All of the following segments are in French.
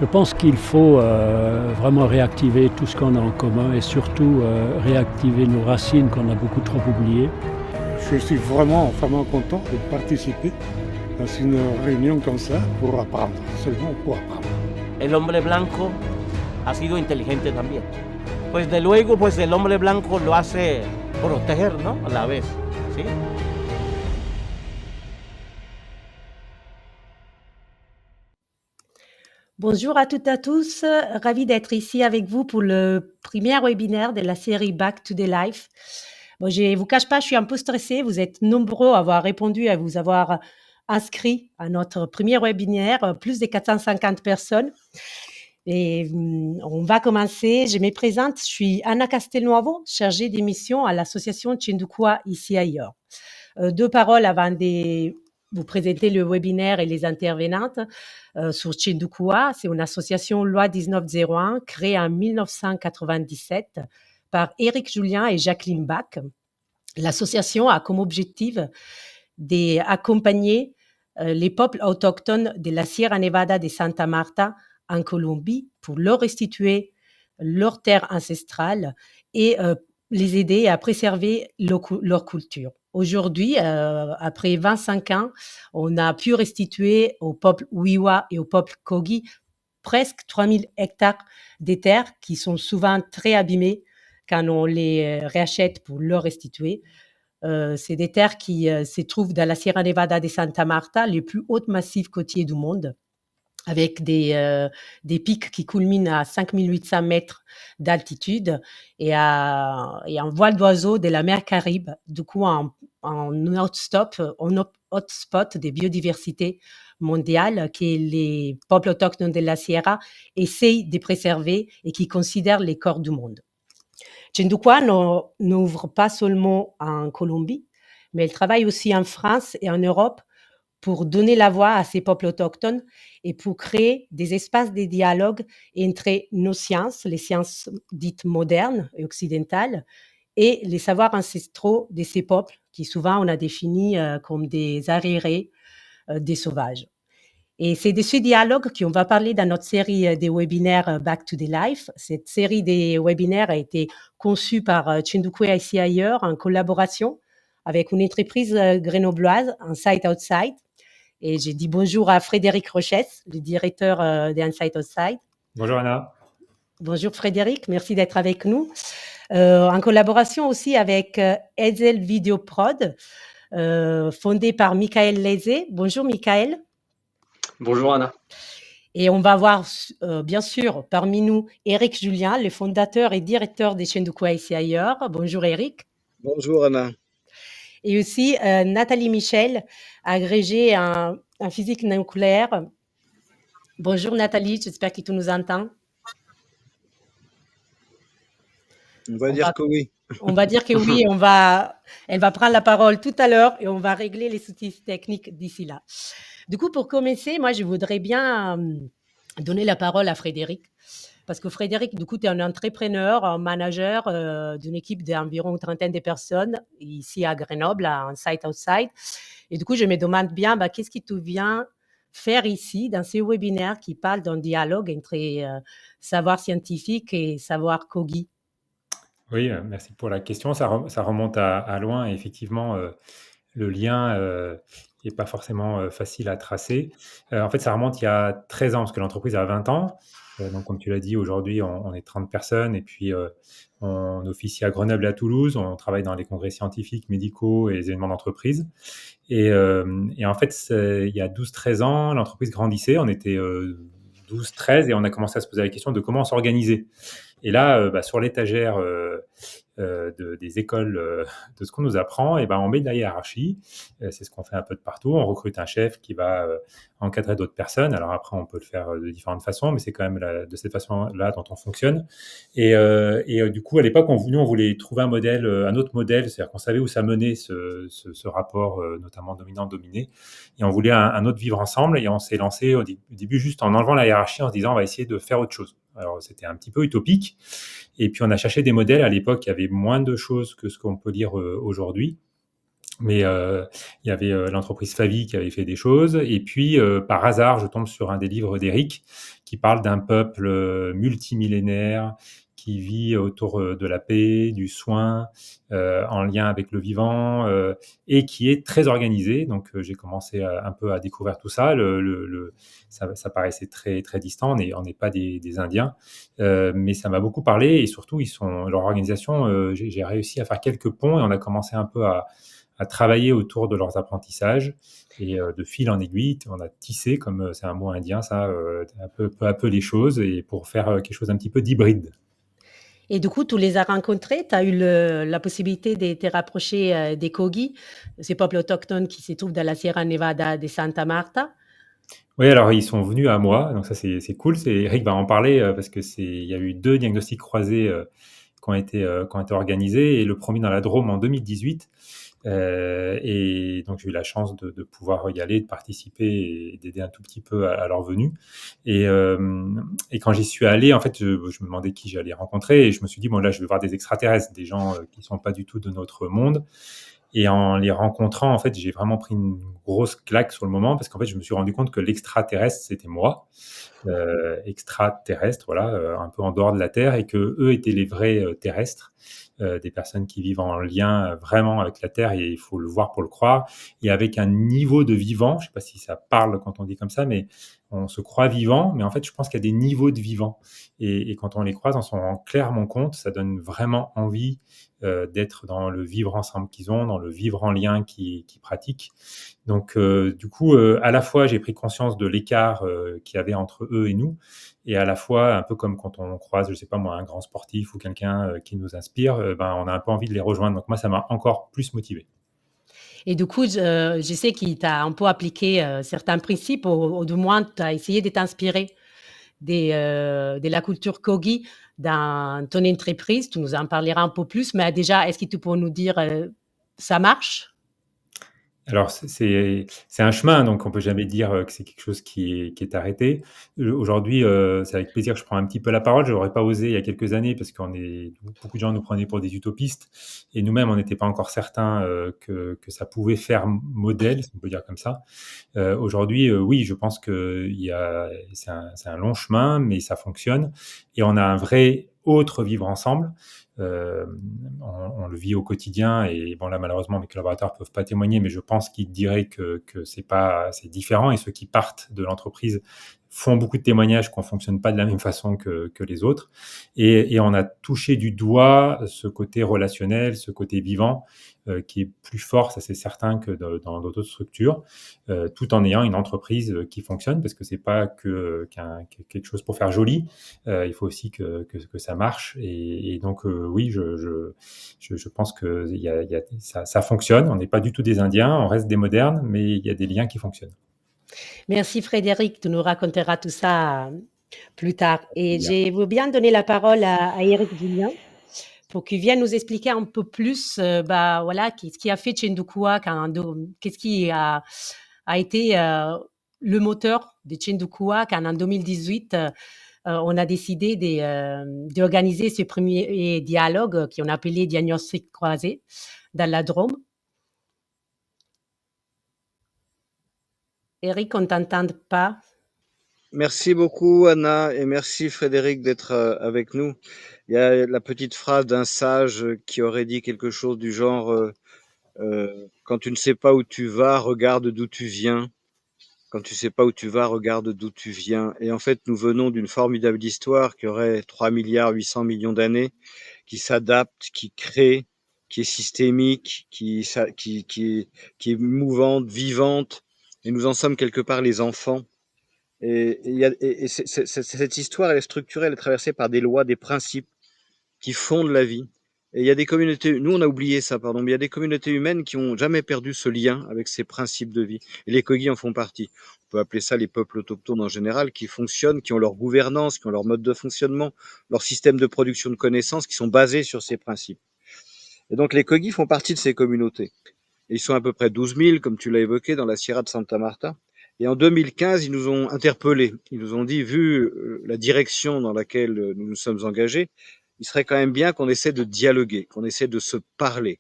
Je pense qu'il faut vraiment réactiver tout ce qu'on a en commun et surtout réactiver nos racines qu'on a beaucoup trop oubliées. Je suis vraiment content de participer dans une réunion comme ça pour apprendre, seulement pour apprendre. El hombre blanco ha sido inteligente también. Pues de luego, pues el hombre blanco lo hace proteger, ¿no? A la vez, ¿sí? Bonjour à toutes et à tous, ravi d'être ici avec vous pour le premier webinaire de la série Back to the Life. Bon, je vous cache pas, je suis un peu stressée. Vous êtes nombreux à avoir répondu, à vous avoir inscrit à notre premier webinaire, plus de 450 personnes. Et on va commencer. Je me présente, je suis Anna Castelnuovo, chargée des missions à l'association Cendukua ici ailleurs. Deux paroles avant de vous présenter le webinaire et les intervenantes sur Cendukua. C'est une association loi 1901 créée en 1997 par Éric Julien et Jacqueline Bach. L'association a comme objectif d'accompagner les peuples autochtones de la Sierra Nevada de Santa Marta en Colombie pour leur restituer leur terre ancestrale et les aider à préserver leur culture. Aujourd'hui, après 25 ans, on a pu restituer au peuple Wiwa et au peuple Kogi presque 3000 hectares de terres qui sont souvent très abîmées quand on les réachète pour leur restituer. C'est des terres qui se trouvent dans la Sierra Nevada de Santa Marta, les plus hauts massifs côtiers du monde, avec des pics qui culminent à 5800 mètres d'altitude et en voile d'oiseau de la mer Caraïbe, du coup en hotspot de biodiversité mondiale que les peuples autochtones de la Sierra essayent de préserver et qui considèrent les corps du monde. Cendukua n'ouvre pas seulement en Colombie, mais elle travaille aussi en France et en Europe pour donner la voix à ces peuples autochtones et pour créer des espaces de dialogue entre nos sciences, les sciences dites modernes et occidentales, et les savoirs ancestraux de ces peuples qui souvent on a définis comme des arriérés, des sauvages. Et c'est de ce dialogue qu'on va parler dans notre série des webinaires Back to the Life. Cette série des webinaires a été conçue par Cendukua ici ailleurs en collaboration avec une entreprise grenobloise, Insight Outside. Et j'ai dit bonjour à Frédéric Rochès, le directeur d'Insight Outside. Bonjour Anna. Bonjour Frédéric, merci d'être avec nous. En collaboration aussi avec Ezel Video Prod, fondé par Michael Lézé. Bonjour Michael. Bonjour Anna. Et on va voir bien sûr parmi nous Éric Julien, le fondateur et directeur des Cendukua ici ailleurs. Bonjour Éric. Bonjour Anna. Et aussi Nathalie Michel, agrégée en physique nucléaire. Bonjour Nathalie, j'espère que tu nous entends. On va dire que oui. On va dire que oui, elle va prendre la parole tout à l'heure et on va régler les soucis techniques d'ici là. Du coup, pour commencer, moi, je voudrais bien donner la parole à Frédéric. Parce que Frédéric, du coup, tu es un entrepreneur, un manager d'une équipe d'environ une trentaine de personnes ici à Grenoble, à Insight Outside. Et du coup, je me demande bien, qu'est-ce que tu viens faire ici, dans ces webinaires qui parlent d'un dialogue entre savoir scientifique et savoir Kogi? Oui, merci pour la question. Ça remonte à loin. Et effectivement, le lien n'est pas forcément facile à tracer. En fait, ça remonte il y a 13 ans, parce que l'entreprise a 20 ans. Donc, comme tu l'as dit, aujourd'hui, on est 30 personnes. Et puis, on officie à Grenoble et à Toulouse. On travaille dans les congrès scientifiques, médicaux et les événements d'entreprise. Et en fait, il y a 12-13 ans, l'entreprise grandissait. On était 12-13 et on a commencé à se poser la question de comment on s'organisait. Et là, sur l'étagère des écoles, de ce qu'on nous apprend, on met de la hiérarchie. C'est ce qu'on fait un peu de partout. On recrute un chef qui va encadrer d'autres personnes. Alors après, on peut le faire de différentes façons, mais c'est quand même de cette façon-là dont on fonctionne. Et du coup, à l'époque, nous, on voulait trouver un autre modèle, c'est-à-dire qu'on savait où ça menait ce rapport, notamment dominant-dominé. Et on voulait un autre vivre ensemble. Et on s'est lancé au début juste en enlevant la hiérarchie, en se disant on va essayer de faire autre chose. Alors, c'était un petit peu utopique. Et puis, on a cherché des modèles. À l'époque, il y avait moins de choses que ce qu'on peut lire aujourd'hui. Mais il y avait l'entreprise Favi qui avait fait des choses. Et puis, par hasard, je tombe sur un des livres d'Éric qui parle d'un peuple multimillénaire qui vit autour de la paix, du soin, en lien avec le vivant, et qui est très organisé. Donc, j'ai commencé un peu à découvrir tout ça. Ça paraissait très, très distant. On n'est pas des Indiens, mais ça m'a beaucoup parlé. Et surtout, leur organisation, j'ai réussi à faire quelques ponts et on a commencé un peu à travailler autour de leurs apprentissages. Et de fil en aiguille, on a tissé, comme c'est un mot indien, ça, peu à peu les choses, et pour faire quelque chose un petit peu d'hybride. Et du coup, tu les as rencontrés, tu as eu la possibilité de te rapprocher des Kogi, ces peuples autochtones qui se trouvent dans la Sierra Nevada de Santa Marta. Oui, alors ils sont venus à moi, donc ça c'est cool. Eric va en parler parce que il y a eu 2 diagnostics croisés qui ont été organisés, et le premier dans la Drôme en 2018. Et donc j'ai eu la chance de pouvoir y aller, de participer et d'aider un tout petit peu à leur venue. Et quand j'y suis allé, en fait, je me demandais qui j'allais rencontrer, et je me suis dit, bon, là, je vais voir des extraterrestres, des gens qui sont pas du tout de notre monde. Et en les rencontrant, en fait, j'ai vraiment pris une grosse claque sur le moment, parce qu'en fait, je me suis rendu compte que l'extraterrestre, c'était moi, extraterrestre, voilà, un peu en dehors de la Terre, et que eux étaient les vrais terrestres, des personnes qui vivent en lien vraiment avec la Terre, et il faut le voir pour le croire, et avec un niveau de vivant. Je ne sais pas si ça parle quand on dit comme ça, mais on se croit vivant, mais en fait, je pense qu'il y a des niveaux de vivant, et quand on les croise, on s'en rend clairement compte. Ça donne vraiment envie d'être dans le vivre ensemble qu'ils ont, dans le vivre en lien qu'ils pratiquent. Donc, du coup, à la fois, j'ai pris conscience de l'écart qu'il y avait entre eux et nous, et à la fois, un peu comme quand on croise, je sais pas moi, un grand sportif ou quelqu'un qui nous inspire, ben, on a un peu envie de les rejoindre. Donc moi, ça m'a encore plus motivé. Et du coup, je sais qu'il t'a un peu appliqué certains principes, ou du moins, tu as essayé de t'inspirer de la culture Kogi dans ton entreprise. Tu nous en parleras un peu plus, mais déjà, est-ce que tu peux nous dire, ça marche? Alors c'est un chemin, donc on peut jamais dire que c'est quelque chose qui est arrêté. Aujourd'hui, c'est avec plaisir que je prends un petit peu la parole. Je n'aurais pas osé il y a quelques années, parce beaucoup de gens nous prenaient pour des utopistes, et nous-mêmes, on n'était pas encore certains que ça pouvait faire modèle, si on peut dire comme ça. Aujourd'hui, oui, je pense que c'est un long chemin, mais ça fonctionne, et on a un vrai autre vivre ensemble. On le vit au quotidien, et bon, là, malheureusement, mes collaborateurs peuvent pas témoigner, mais je pense qu'ils diraient que c'est différent, et ceux qui partent de l'entreprise font beaucoup de témoignages qu'on fonctionne pas de la même façon que les autres, et on a touché du doigt ce côté relationnel, ce côté vivant, qui est plus fort, ça c'est certain, que dans d'autres structures, tout en ayant une entreprise qui fonctionne, parce que c'est pas quelque chose pour faire joli, il faut aussi que ça marche, et donc oui, je pense que ça fonctionne. On n'est pas du tout des Indiens, on reste des modernes, mais il y a des liens qui fonctionnent. Merci Frédéric, tu nous raconteras tout ça plus tard. Et Bien. je veux bien donner la parole à Eric Julien pour qu'il vienne nous expliquer un peu plus, voilà, qu'est-ce qui a fait Chendukua, qu'est-ce qui a été le moteur de Chendukua quand en 2018, on a décidé d'organiser ce premier dialogue qu'on a appelé Diagnostic croisé dans la Drôme. Eric, on ne t'entend pas. Merci beaucoup, Anna, et merci, Frédéric, d'être avec nous. Il y a la petite phrase d'un sage qui aurait dit quelque chose du genre quand tu ne sais pas où tu vas, regarde d'où tu viens. Quand tu sais pas où tu vas, regarde d'où tu viens. Et en fait, nous venons d'une formidable histoire qui aurait 3 milliards 800 millions d'années, qui s'adapte, qui crée, qui est systémique, qui est mouvante, vivante. Et nous en sommes quelque part les enfants. Et cette histoire, elle est structurée, elle est traversée par des lois, des principes qui fondent la vie. Et il y a des communautés, nous on a oublié ça, pardon, mais il y a des communautés humaines qui ont jamais perdu ce lien avec ces principes de vie. Et les Kogi en font partie. On peut appeler ça les peuples autochtones en général, qui fonctionnent, qui ont leur gouvernance, qui ont leur mode de fonctionnement, leur système de production de connaissances, qui sont basés sur ces principes. Et donc les Kogi font partie de ces communautés. Et ils sont à peu près 12 000, comme tu l'as évoqué, dans la Sierra de Santa Marta. Et en 2015, ils nous ont interpellés. Ils nous ont dit, vu la direction dans laquelle nous nous sommes engagés, il serait quand même bien qu'on essaie de dialoguer, qu'on essaie de se parler,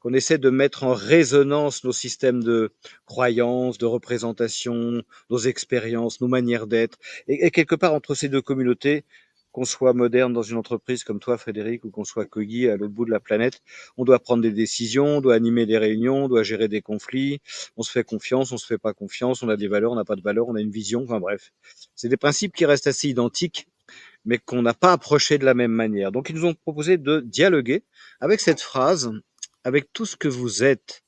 qu'on essaie de mettre en résonance nos systèmes de croyances, de représentation, nos expériences, nos manières d'être. Et quelque part, entre ces deux communautés, qu'on soit moderne dans une entreprise comme toi, Frédéric, ou qu'on soit Kogi à l'autre bout de la planète, on doit prendre des décisions, on doit animer des réunions, on doit gérer des conflits, on se fait confiance, on se fait pas confiance, on a des valeurs, on n'a pas de valeurs, on a une vision, enfin bref. C'est des principes qui restent assez identiques, mais qu'on n'a pas approché de la même manière. Donc ils nous ont proposé de dialoguer avec cette phrase, avec tout ce que vous êtes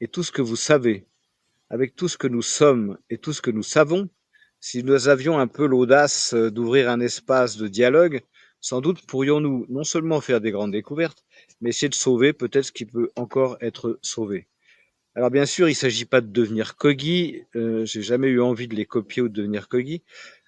et tout ce que vous savez, avec tout ce que nous sommes et tout ce que nous savons, si nous avions un peu l'audace d'ouvrir un espace de dialogue, sans doute pourrions-nous non seulement faire des grandes découvertes, mais essayer de sauver peut-être ce qui peut encore être sauvé. Alors bien sûr, il ne s'agit pas de devenir Kogi, j'ai jamais eu envie de les copier ou de devenir Kogi.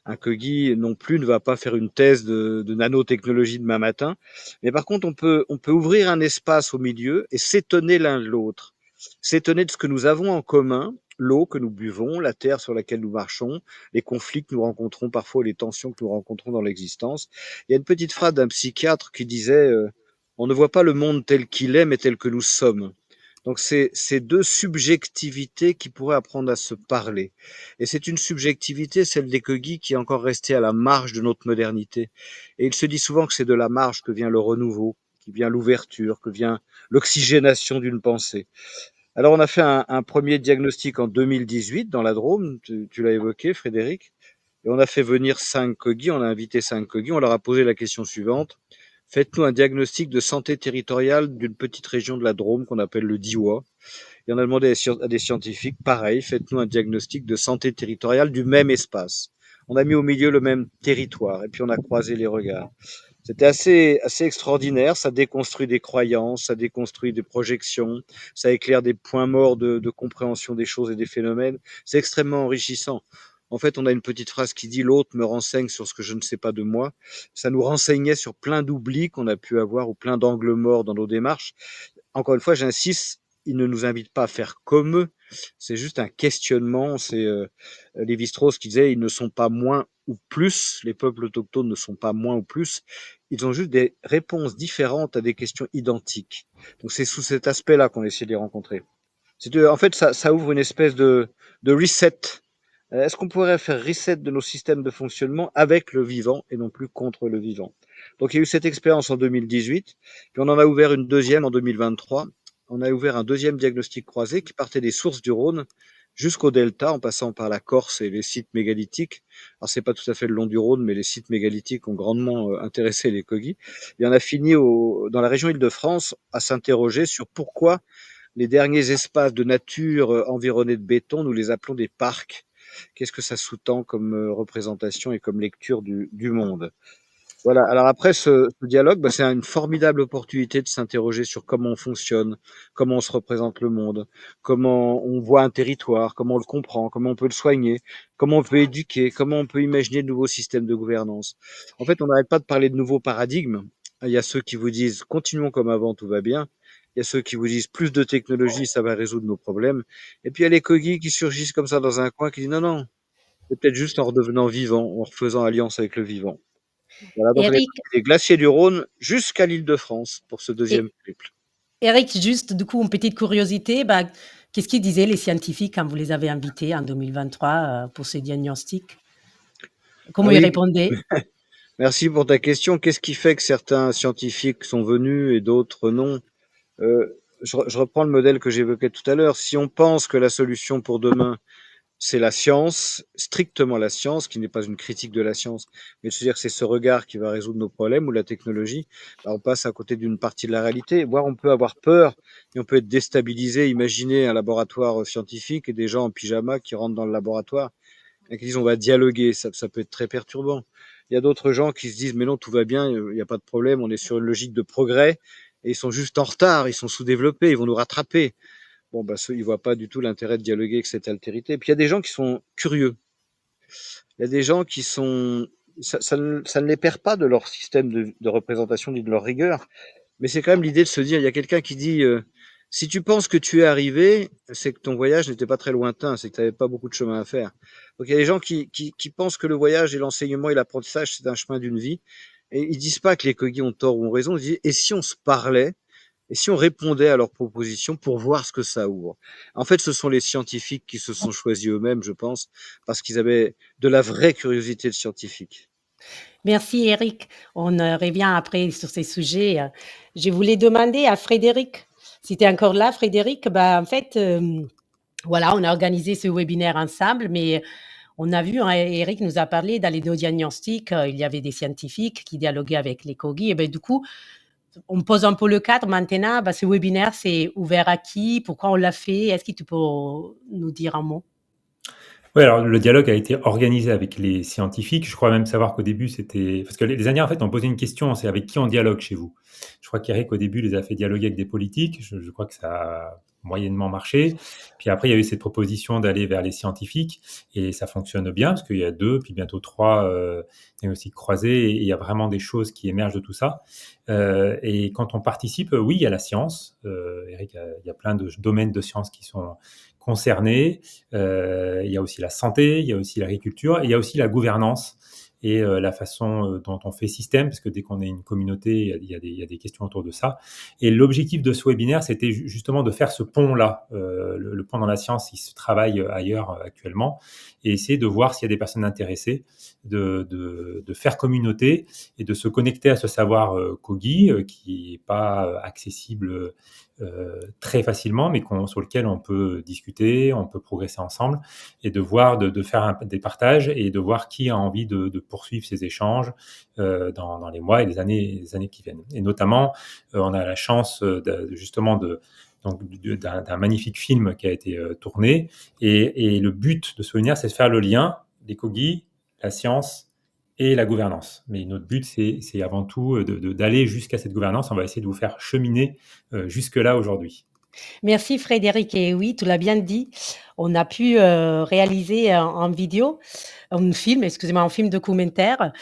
Un Kogi non plus ne va pas faire une thèse de nanotechnologie demain matin, mais par contre on peut ouvrir un espace au milieu et s'étonner l'un de l'autre, s'étonner de ce que nous avons en commun, l'eau que nous buvons, la terre sur laquelle nous marchons, les conflits que nous rencontrons parfois, les tensions que nous rencontrons dans l'existence. Il y a une petite phrase d'un psychiatre qui disait on ne voit pas le monde tel qu'il est, mais tel que nous sommes. Donc c'est ces deux subjectivités qui pourraient apprendre à se parler. Et c'est une subjectivité, celle des Kogi, qui est encore restée à la marge de notre modernité. Et il se dit souvent que c'est de la marge que vient le renouveau, qui vient l'ouverture, que vient l'oxygénation d'une pensée. Alors on a fait un premier diagnostic en 2018 dans la Drôme, tu l'as évoqué Frédéric, et on a fait venir 5 Kogi, on a invité 5 Kogi, on leur a posé la question suivante. Faites-nous un diagnostic de santé territoriale d'une petite région de la Drôme qu'on appelle le Diois. Et on a demandé à des scientifiques, pareil, faites-nous un diagnostic de santé territoriale du même espace. On a mis au milieu le même territoire et puis on a croisé les regards. C'était assez extraordinaire, ça déconstruit des croyances, ça déconstruit des projections, ça éclaire des points morts de compréhension des choses et des phénomènes. C'est extrêmement enrichissant. En fait, on a une petite phrase qui dit l'autre me renseigne sur ce que je ne sais pas de moi. Ça nous renseignait sur plein d'oublis qu'on a pu avoir ou plein d'angles morts dans nos démarches. Encore une fois, j'insiste, ils ne nous invitent pas à faire comme eux. C'est juste un questionnement. C'est Lévi-Strauss qui disait ils ne sont pas moins ou plus. Les peuples autochtones ne sont pas moins ou plus. Ils ont juste des réponses différentes à des questions identiques. Donc c'est sous cet aspect-là qu'on essaie de les rencontrer. En fait, ça ouvre une espèce de reset. Est-ce qu'on pourrait faire reset de nos systèmes de fonctionnement avec le vivant et non plus contre le vivant? Donc il y a eu cette expérience en 2018, puis on en a ouvert une deuxième en 2023. On a ouvert un deuxième diagnostic croisé qui partait des sources du Rhône jusqu'au delta en passant par la Corse et les sites mégalithiques. Alors c'est pas tout à fait le long du Rhône, mais les sites mégalithiques ont grandement intéressé les Kogi. Et on a fini dans la région Île-de-France à s'interroger sur pourquoi les derniers espaces de nature environnés de béton, nous les appelons des parcs. Qu'est-ce que ça sous-tend comme représentation et comme lecture du monde? Voilà. Alors après ce dialogue, c'est une formidable opportunité de s'interroger sur comment on fonctionne, comment on se représente le monde, comment on voit un territoire, comment on le comprend, comment on peut le soigner, comment on peut éduquer, comment on peut imaginer de nouveaux systèmes de gouvernance. En fait, on n'arrête pas de parler de nouveaux paradigmes. Il y a ceux qui vous disent continuons comme avant, tout va bien. Il y a ceux qui vous disent plus de technologie, ça va résoudre nos problèmes. Et puis il y a les Kogi qui surgissent comme ça dans un coin qui disent non, non, c'est peut-être juste en redevenant vivant, en refaisant alliance avec le vivant. Voilà, donc on est Eric, parti des glaciers du Rhône jusqu'à l'Île-de-France pour ce deuxième et- périple. Eric, juste du coup, une petite curiosité, qu'est-ce qu'ils disaient les scientifiques quand vous les avez invités en 2023 pour ces diagnostics? Ah Comment ils oui, répondaient? merci pour ta question. Qu'est-ce qui fait que certains scientifiques sont venus et d'autres non? Je reprends le modèle que j'évoquais tout à l'heure. Si on pense que la solution pour demain, c'est la science, strictement la science, qui n'est pas une critique de la science, mais de se dire que c'est ce regard qui va résoudre nos problèmes ou la technologie, on passe à côté d'une partie de la réalité. Voire on peut avoir peur et on peut être déstabilisé. Imaginez un laboratoire scientifique et des gens en pyjama qui rentrent dans le laboratoire et qui disent on va dialoguer. Ça peut être très perturbant. Il y a d'autres gens qui se disent mais non, tout va bien, il n'y a pas de problème, on est sur une logique de progrès et ils sont juste en retard, ils sont sous-développés, ils vont nous rattraper. Bon, ceux, ils voient pas du tout l'intérêt de dialoguer avec cette altérité. Puis il y a des gens qui sont curieux. Il y a des gens qui sont, ça ne les perd pas de leur système de représentation ni de leur rigueur. Mais c'est quand même l'idée de se dire, il y a quelqu'un qui dit, si tu penses que tu es arrivé, c'est que ton voyage n'était pas très lointain, c'est que tu n'avais pas beaucoup de chemin à faire. Donc il y a des gens qui pensent que le voyage et l'enseignement et l'apprentissage, c'est un chemin d'une vie. Et ils disent pas que les Kogi ont tort ou ont raison, ils disent, et si on se parlait, et si on répondait à leurs propositions pour voir ce que ça ouvre. En fait, ce sont les scientifiques qui se sont choisis eux-mêmes, je pense, parce qu'ils avaient de la vraie curiosité de scientifiques. Merci Eric. On revient après sur ces sujets. Je voulais demander à Frédéric, si tu es encore là, Frédéric, en fait, voilà, on a organisé ce webinaire ensemble, mais on a vu, hein, Eric nous a parlé dans les deux diagnostics, il y avait des scientifiques qui dialoguaient avec les COGI, et du coup, on pose un peu le cadre maintenant. Ce webinaire, c'est ouvert à qui? Pourquoi on l'a fait? Est-ce que tu peux nous dire un mot? Oui, alors le dialogue a été organisé avec les scientifiques. Je crois même savoir qu'au début, c'était... Parce que les Indiens, en fait, ont posé une question, c'est avec qui on dialogue chez vous? Je crois qu'Eric, au début, les a fait dialoguer avec des politiques. Je crois que ça a moyennement marché. Puis après, il y a eu cette proposition d'aller vers les scientifiques, et ça fonctionne bien, parce qu'il y a 2, puis bientôt 3 diagnostics croisés, et il y a vraiment des choses qui émergent de tout ça. Et quand on participe, oui, il y a la science. Eric, il y a plein de domaines de sciences qui sont concernés. Il y a aussi la santé, il y a aussi l'agriculture, et il y a aussi la gouvernance et la façon dont on fait système, parce que dès qu'on est une communauté, il y a des questions autour de ça. Et l'objectif de ce webinaire, c'était justement de faire ce pont-là. Le pont dans la science, il se travaille ailleurs actuellement, et essayer de voir s'il y a des personnes intéressées, de faire communauté et de se connecter à ce savoir Kogi, qui n'est pas accessible très facilement, mais sur lequel on peut discuter, on peut progresser ensemble, et de voir, de faire des partages, et de voir qui a envie de poursuivre ces échanges dans les mois et les années qui viennent. Et notamment, on a la chance justement d'un magnifique film qui a été tourné, et le but de ce webinaire, c'est de faire le lien des Kogi, la science et la gouvernance. Mais notre but, c'est avant tout d'aller jusqu'à cette gouvernance. On va essayer de vous faire cheminer jusque-là aujourd'hui. Merci Frédéric. Et oui, tu l'as bien dit, on a pu réaliser en vidéo, un film documentaire,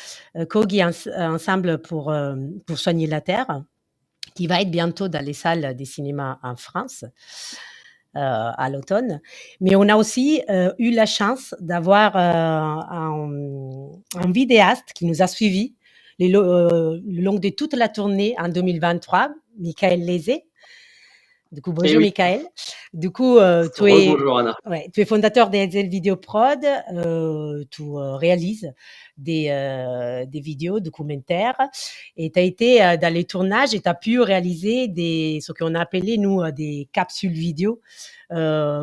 Kogi Ensemble pour soigner la Terre, qui va être bientôt dans les salles des cinémas en France à l'automne. Mais on a aussi eu la chance d'avoir un vidéaste qui nous a suivis le long de toute la tournée en 2023, Michael Lézé. Du coup, bonjour oui. Michael. Du coup, Bonjour Anna. Tu es fondateur d'Ezel Vidéoprod, tu réalises des vidéos documentaires, et tu as été dans les tournages et tu as pu réaliser ce qu'on a appelé, nous, des capsules vidéo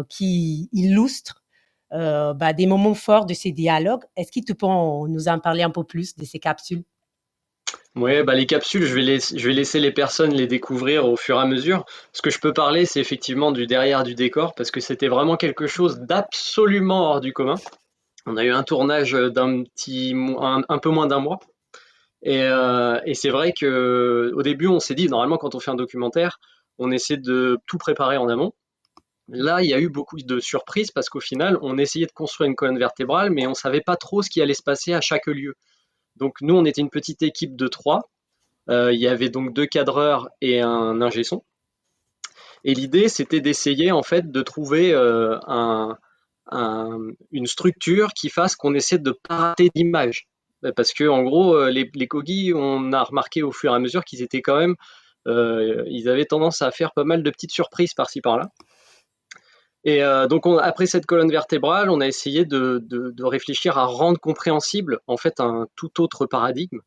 qui illustrent des moments forts de ces dialogues. Est-ce que tu peux nous en parler un peu plus de ces capsules? Oui, les capsules, je vais laisser les personnes les découvrir au fur et à mesure. Ce que je peux parler, c'est effectivement du derrière du décor, parce que c'était vraiment quelque chose d'absolument hors du commun. On a eu un tournage un peu moins d'un mois. Et c'est vrai qu'au début, on s'est dit, normalement, quand on fait un documentaire, on essaie de tout préparer en amont. Là, il y a eu beaucoup de surprises, parce qu'au final, on essayait de construire une colonne vertébrale, mais on ne savait pas trop ce qui allait se passer à chaque lieu. Donc nous, on était une petite équipe de 3. Il y avait donc 2 cadreurs et un ingé son. Et l'idée, c'était d'essayer en fait de trouver une structure qui fasse qu'on essaie de pas rater d'image. Parce que en gros, les Kogi, on a remarqué au fur et à mesure qu'ils étaient quand même, ils avaient tendance à faire pas mal de petites surprises par-ci par-là. Et donc après cette colonne vertébrale, on a essayé de réfléchir à rendre compréhensible en fait un tout autre paradigme.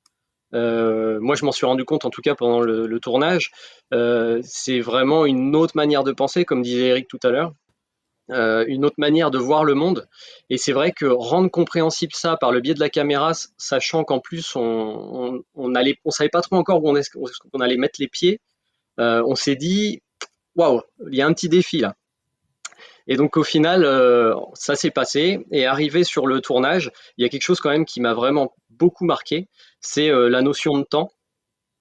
Moi, je m'en suis rendu compte, en tout cas pendant le tournage. C'est vraiment une autre manière de penser, comme disait Eric tout à l'heure, une autre manière de voir le monde. Et c'est vrai que rendre compréhensible ça par le biais de la caméra, sachant qu'en plus on savait pas trop encore où on allait mettre les pieds, on s'est dit waouh, il y a un petit défi là. Et donc au final, ça s'est passé. Et arrivé sur le tournage, il y a quelque chose quand même qui m'a vraiment beaucoup marqué, c'est la notion de temps.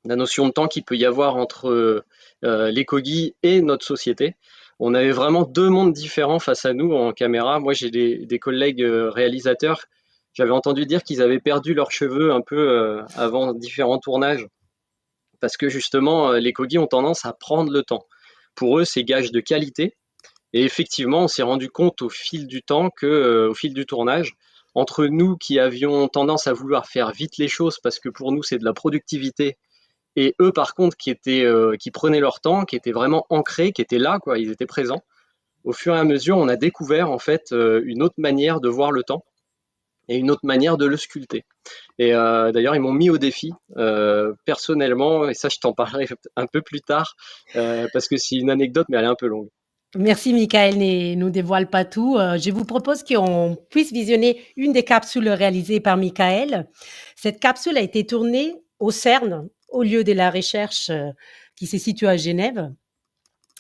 La notion de temps qu'il peut y avoir entre les Kogi et notre société. On avait vraiment 2 mondes différents face à nous en caméra. Moi, j'ai des collègues réalisateurs. J'avais entendu dire qu'ils avaient perdu leurs cheveux un peu avant différents tournages, parce que justement, les Kogi ont tendance à prendre le temps. Pour eux, c'est gage de qualité. Et effectivement, on s'est rendu compte au fil du temps au fil du tournage, entre nous qui avions tendance à vouloir faire vite les choses parce que pour nous c'est de la productivité, Et eux, par contre, qui prenaient leur temps, qui étaient vraiment ancrés, qui étaient là, quoi, ils étaient présents. Au fur et à mesure, on a découvert en fait une autre manière de voir le temps et une autre manière de le sculpter. Et d'ailleurs, ils m'ont mis au défi personnellement, et ça, je t'en parlerai un peu plus tard, parce que c'est une anecdote, mais elle est un peu longue. Merci Michael, ne nous dévoile pas tout. Je vous propose qu'on puisse visionner une des capsules réalisées par Michael. Cette capsule a été tournée au CERN, au lieu de la recherche qui se situe à Genève.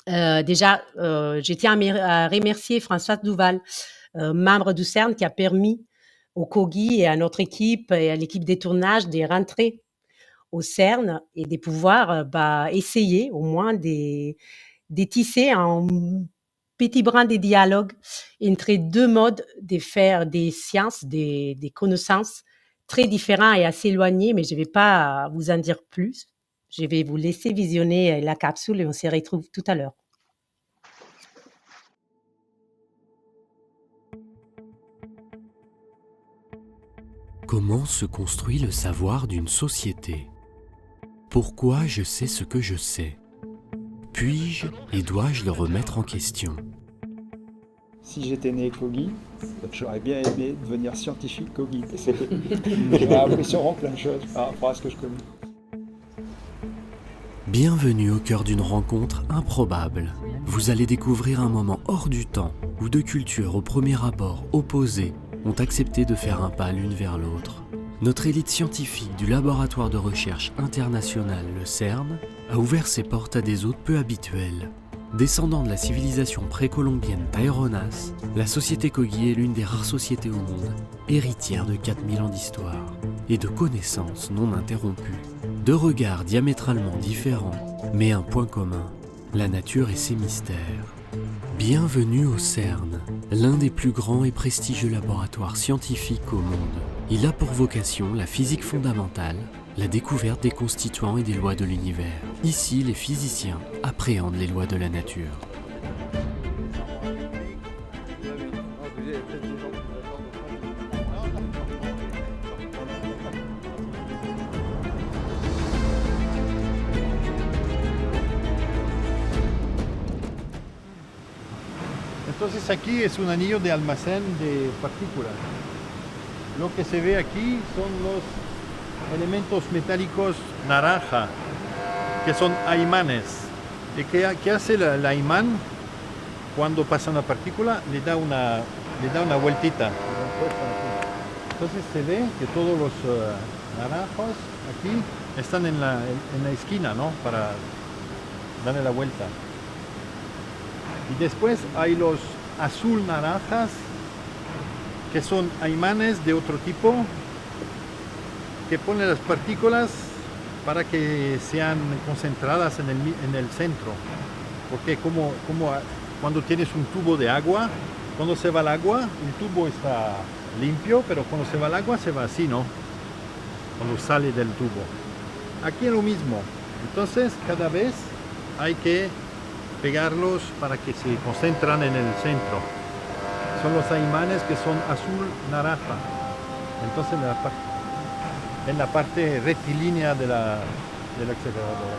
Déjà, je tiens à remercier Françoise Duval, membre du CERN, qui a permis au COGI et à notre équipe et à l'équipe des tournages de rentrer au CERN et de pouvoir essayer au moins de tisser un petit brin de dialogue entre deux modes de faire des sciences, des connaissances très différents et assez éloignés, mais je ne vais pas vous en dire plus. Je vais vous laisser visionner la capsule et on se retrouve tout à l'heure. Comment se construit le savoir d'une société? Pourquoi je sais ce que je sais? Puis-je et dois-je le remettre en question? Si j'étais né Kogi, j'aurais bien aimé devenir scientifique Kogi. J'ai appris sûrement plein de choses par rapport à ce que je connais. Bienvenue au cœur d'une rencontre improbable. Vous allez découvrir un moment hors du temps où deux cultures au premier abord opposées ont accepté de faire un pas l'une vers l'autre. Notre élite scientifique du laboratoire de recherche international, le CERN, a ouvert ses portes à des hôtes peu habituels. Descendant de la civilisation précolombienne Taironas, la société Kogi est l'une des rares sociétés au monde, héritière de 4000 ans d'histoire et de connaissances non interrompues. Deux regards diamétralement différents, mais un point commun, la nature et ses mystères. Bienvenue au CERN, l'un des plus grands et prestigieux laboratoires scientifiques au monde. Il a pour vocation la physique fondamentale, la découverte des constituants et des lois de l'univers. Ici, les physiciens appréhendent les lois de la nature. Entonces aquí es un anillo de almacén de partículas. Lo que se ve aquí son los elementos metálicos naranja, que son imanes. ¿Y qué hace el imán cuando pasa una partícula? Le da una vueltita. Entonces se ve que todos los naranjos aquí están en la esquina, ¿no? Para darle la vuelta. Y después hay los azul naranjas, que son imanes de otro tipo, que ponen las partículas para que sean concentradas en el centro. Porque como cuando tienes un tubo de agua, cuando se va el agua, el tubo está limpio, pero cuando se va el agua se va así, ¿no? Cuando sale del tubo. Aquí es lo mismo. Entonces, cada vez hay que pegarlos para que se concentran en el centro. Son los imanes que son azul-naranja. Entonces en la parte rectilínea del accélérateur.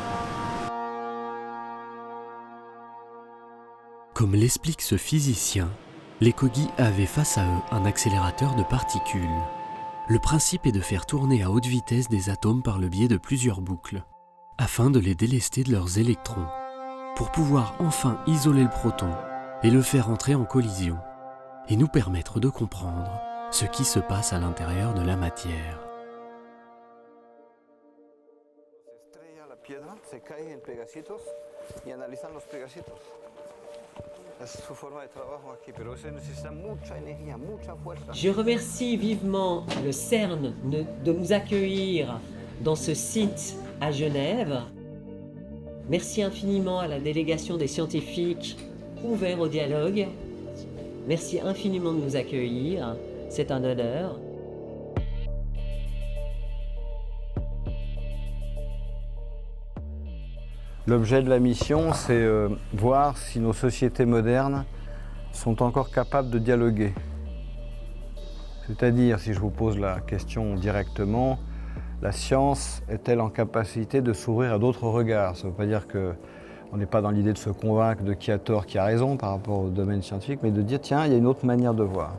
Comme l'explique ce physicien, les Kogi avaient face à eux un accélérateur de particules. Le principe est de faire tourner à haute vitesse des atomes par le biais de plusieurs boucles, afin de les délester de leurs électrons, pour pouvoir enfin isoler le proton et le faire entrer en collision, et nous permettre de comprendre ce qui se passe à l'intérieur de la matière. Je remercie vivement le CERN de nous accueillir dans ce site à Genève. Merci infiniment à la délégation des scientifiques ouverts au dialogue. Merci infiniment de nous accueillir. C'est un honneur. L'objet de la mission, c'est voir si nos sociétés modernes sont encore capables de dialoguer. C'est-à-dire, si je vous pose la question directement, la science est-elle en capacité de s'ouvrir à d'autres regards? Ça ne veut pas dire qu'on n'est pas dans l'idée de se convaincre de qui a tort, qui a raison par rapport au domaine scientifique, mais de dire tiens, il y a une autre manière de voir.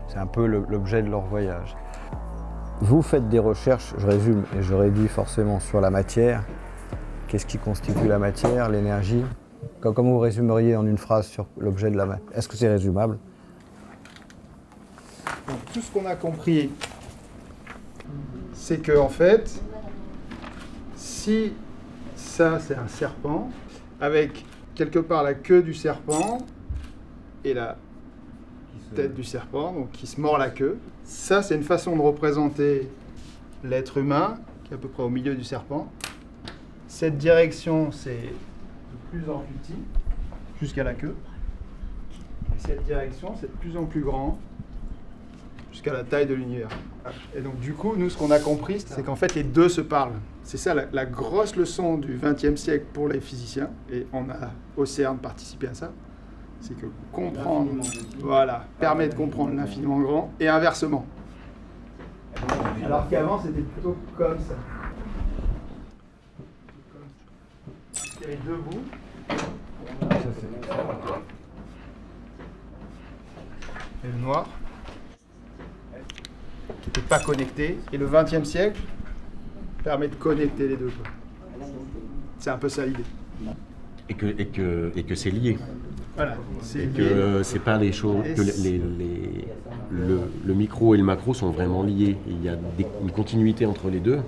C'est un peu l'objet de leur voyage. Vous faites des recherches, je résume, et je réduis forcément sur la matière. Qu'est-ce qui constitue la matière, l'énergie? Comment vous résumeriez en une phrase sur l'objet de la matière? Est-ce que c'est résumable? Donc, tout ce qu'on a compris, c'est que en fait, si ça c'est un serpent, avec quelque part la queue du serpent et la tête du serpent, donc qui se mord la queue, ça c'est une façon de représenter l'être humain, qui est à peu près au milieu du serpent. Cette direction, c'est de plus en plus petit, jusqu'à la queue. Et cette direction, c'est de plus en plus grand, jusqu'à la taille de l'univers. Et donc du coup, nous, ce qu'on a compris, c'est qu'en fait, les deux se parlent. C'est ça la grosse leçon du XXe siècle pour les physiciens, et on a au CERN participé à ça, c'est que comprendre, voilà, permet de comprendre l'infiniment grand, et inversement. Alors qu'avant, c'était plutôt comme ça. Il y avait deux bouts. Et le noir, qui n'était pas connecté. Et le XXe siècle permet de connecter les deux. C'est un peu ça l'idée. Et que c'est lié. Voilà, c'est que c'est pas les choses, que le micro et le macro sont vraiment liés. Il y a une continuité entre les deux.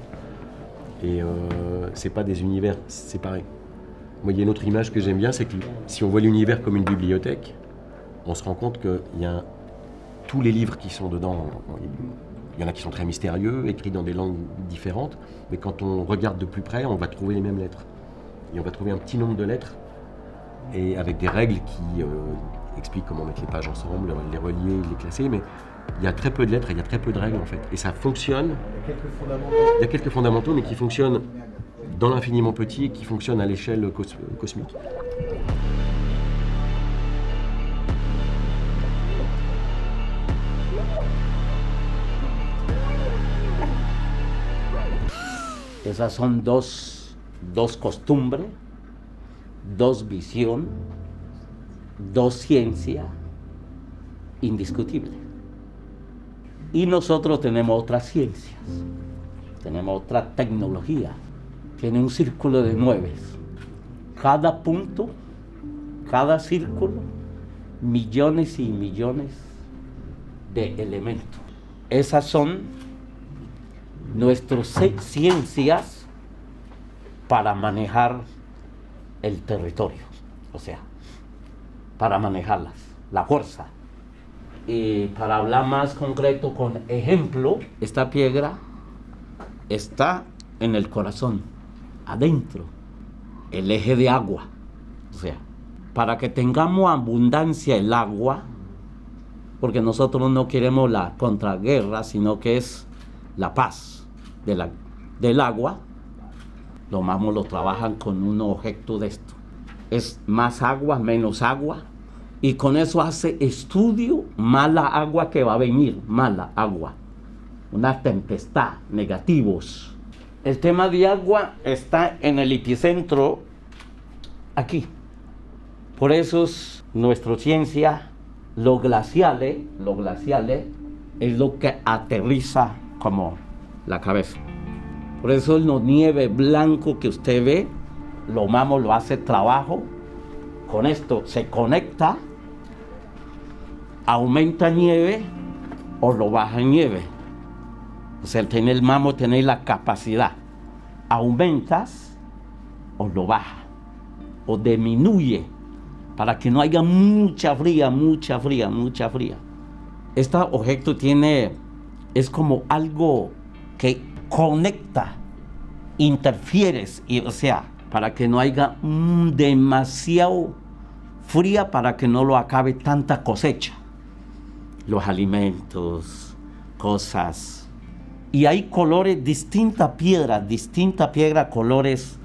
Et c'est pas des univers séparés. Moi, il y a une autre image que j'aime bien, c'est que si on voit l'univers comme une bibliothèque, on se rend compte qu'il y a tous les livres qui sont dedans. Il y en a qui sont très mystérieux, écrits dans des langues différentes, mais quand on regarde de plus près, on va trouver les mêmes lettres. Et on va trouver un petit nombre de lettres, et avec des règles qui expliquent comment mettre les pages ensemble, les relier, les classer, mais il y a très peu de lettres et il y a très peu de règles en fait. Et ça fonctionne. Il y a quelques fondamentaux, mais qui fonctionnent dans l'infiniment petit et qui fonctionnent à l'échelle cosmique. Esas son dos costumbres, dos visión, dos ciencias indiscutibles. Y nosotros tenemos otras ciencias, tenemos otra tecnología. Tiene un círculo de 9. Cada punto, cada círculo, millones y millones de elementos. Esas son nuestras ciencias para manejar el territorio, o sea, para manejarlas, la fuerza. Y para hablar más concreto con ejemplo, esta piedra está en el corazón, adentro, el eje de agua. O sea, para que tengamos abundancia el agua, porque nosotros no queremos la contraguerra, sino que es la paz del agua, los mamos lo trabajan con un objeto de esto. Es más agua, menos agua, y con eso hace estudio mala agua que va a venir, mala agua, una tempestad, negativos. El tema de agua está en el epicentro aquí. Por eso es nuestra ciencia, los glaciales es lo que aterriza como la cabeza. Por eso la nieve blanco que usted ve, lo mamo lo hace trabajo. Con esto se conecta, aumenta nieve o lo baja nieve. O sea, el mamo tiene la capacidad. Aumentas o lo baja o disminuye para que no haya mucha fría. Este objeto es como algo que conecta, interfieres, o sea, para que no haya demasiado fría para que no lo acabe tanta cosecha. Los alimentos, cosas. Y hay colores, distintas piedras, colores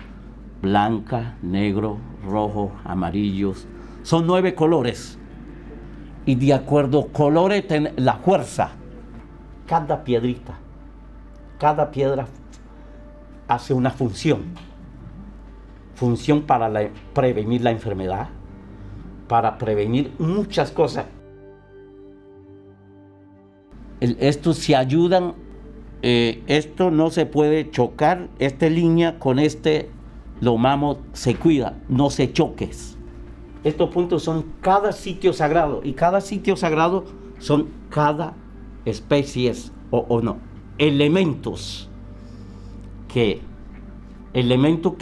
blanca, negro, rojo, amarillos. Son 9 colores. Y de acuerdo colores, la fuerza. Cada piedra hace una función para prevenir la enfermedad, para prevenir muchas cosas. Estos se ayudan, esto no se puede chocar, esta línea con lo mamo se cuida, no se choques. Estos puntos son cada sitio sagrado, y cada sitio sagrado son cada especies o no, elementos que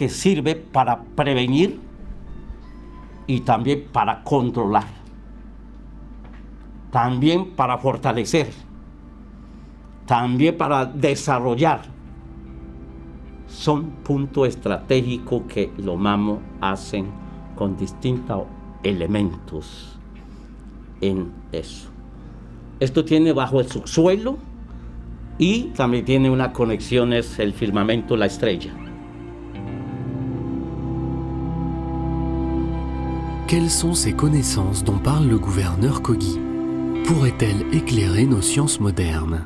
sirve para prevenir y también para controlar, también para fortalecer, también para desarrollar. Son puntos estratégicos que los mamos hacen con distintos elementos en eso. Esto tiene bajo el subsuelo y también tiene una conexión, es el firmamento, la estrella. Quelles sont ces connaissances dont parle le gouverneur Kogi? Pourraient-elles éclairer nos sciences modernes?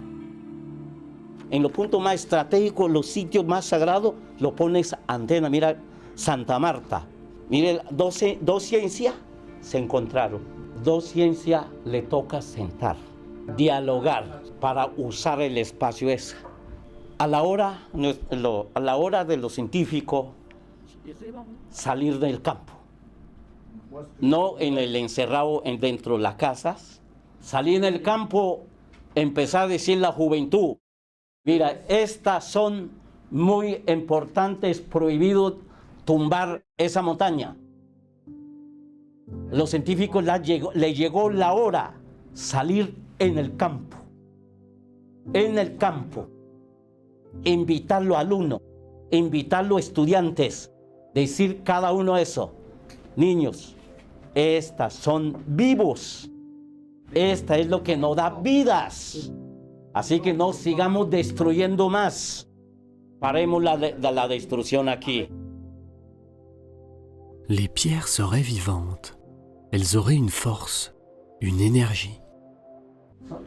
En los puntos más estratégicos, los sitios más sagrados, lo pones antena. Mira, Santa Marta. Mire, dos ciencias se encontraron. Dos ciencias le toca sentar, dialogar para usar el espacio ese. A la hora de los científicos, salir del campo. No en el encerrado dentro de las casas. Salir en el campo, empezar a decir la juventud. Mira, estas son muy importantes, prohibido tumbar esa montaña. Los científicos les llegó la hora salir en el campo. En el campo. Invitar a los alumnos, invitar a los estudiantes, decir cada uno eso. Niños, estas son vivos. Esta es lo que nos da vidas. Así que no sigamos destruyendo más. Paremos la destrucción aquí. Les pierres seraient vivantes. Elles auraient une force, une énergie.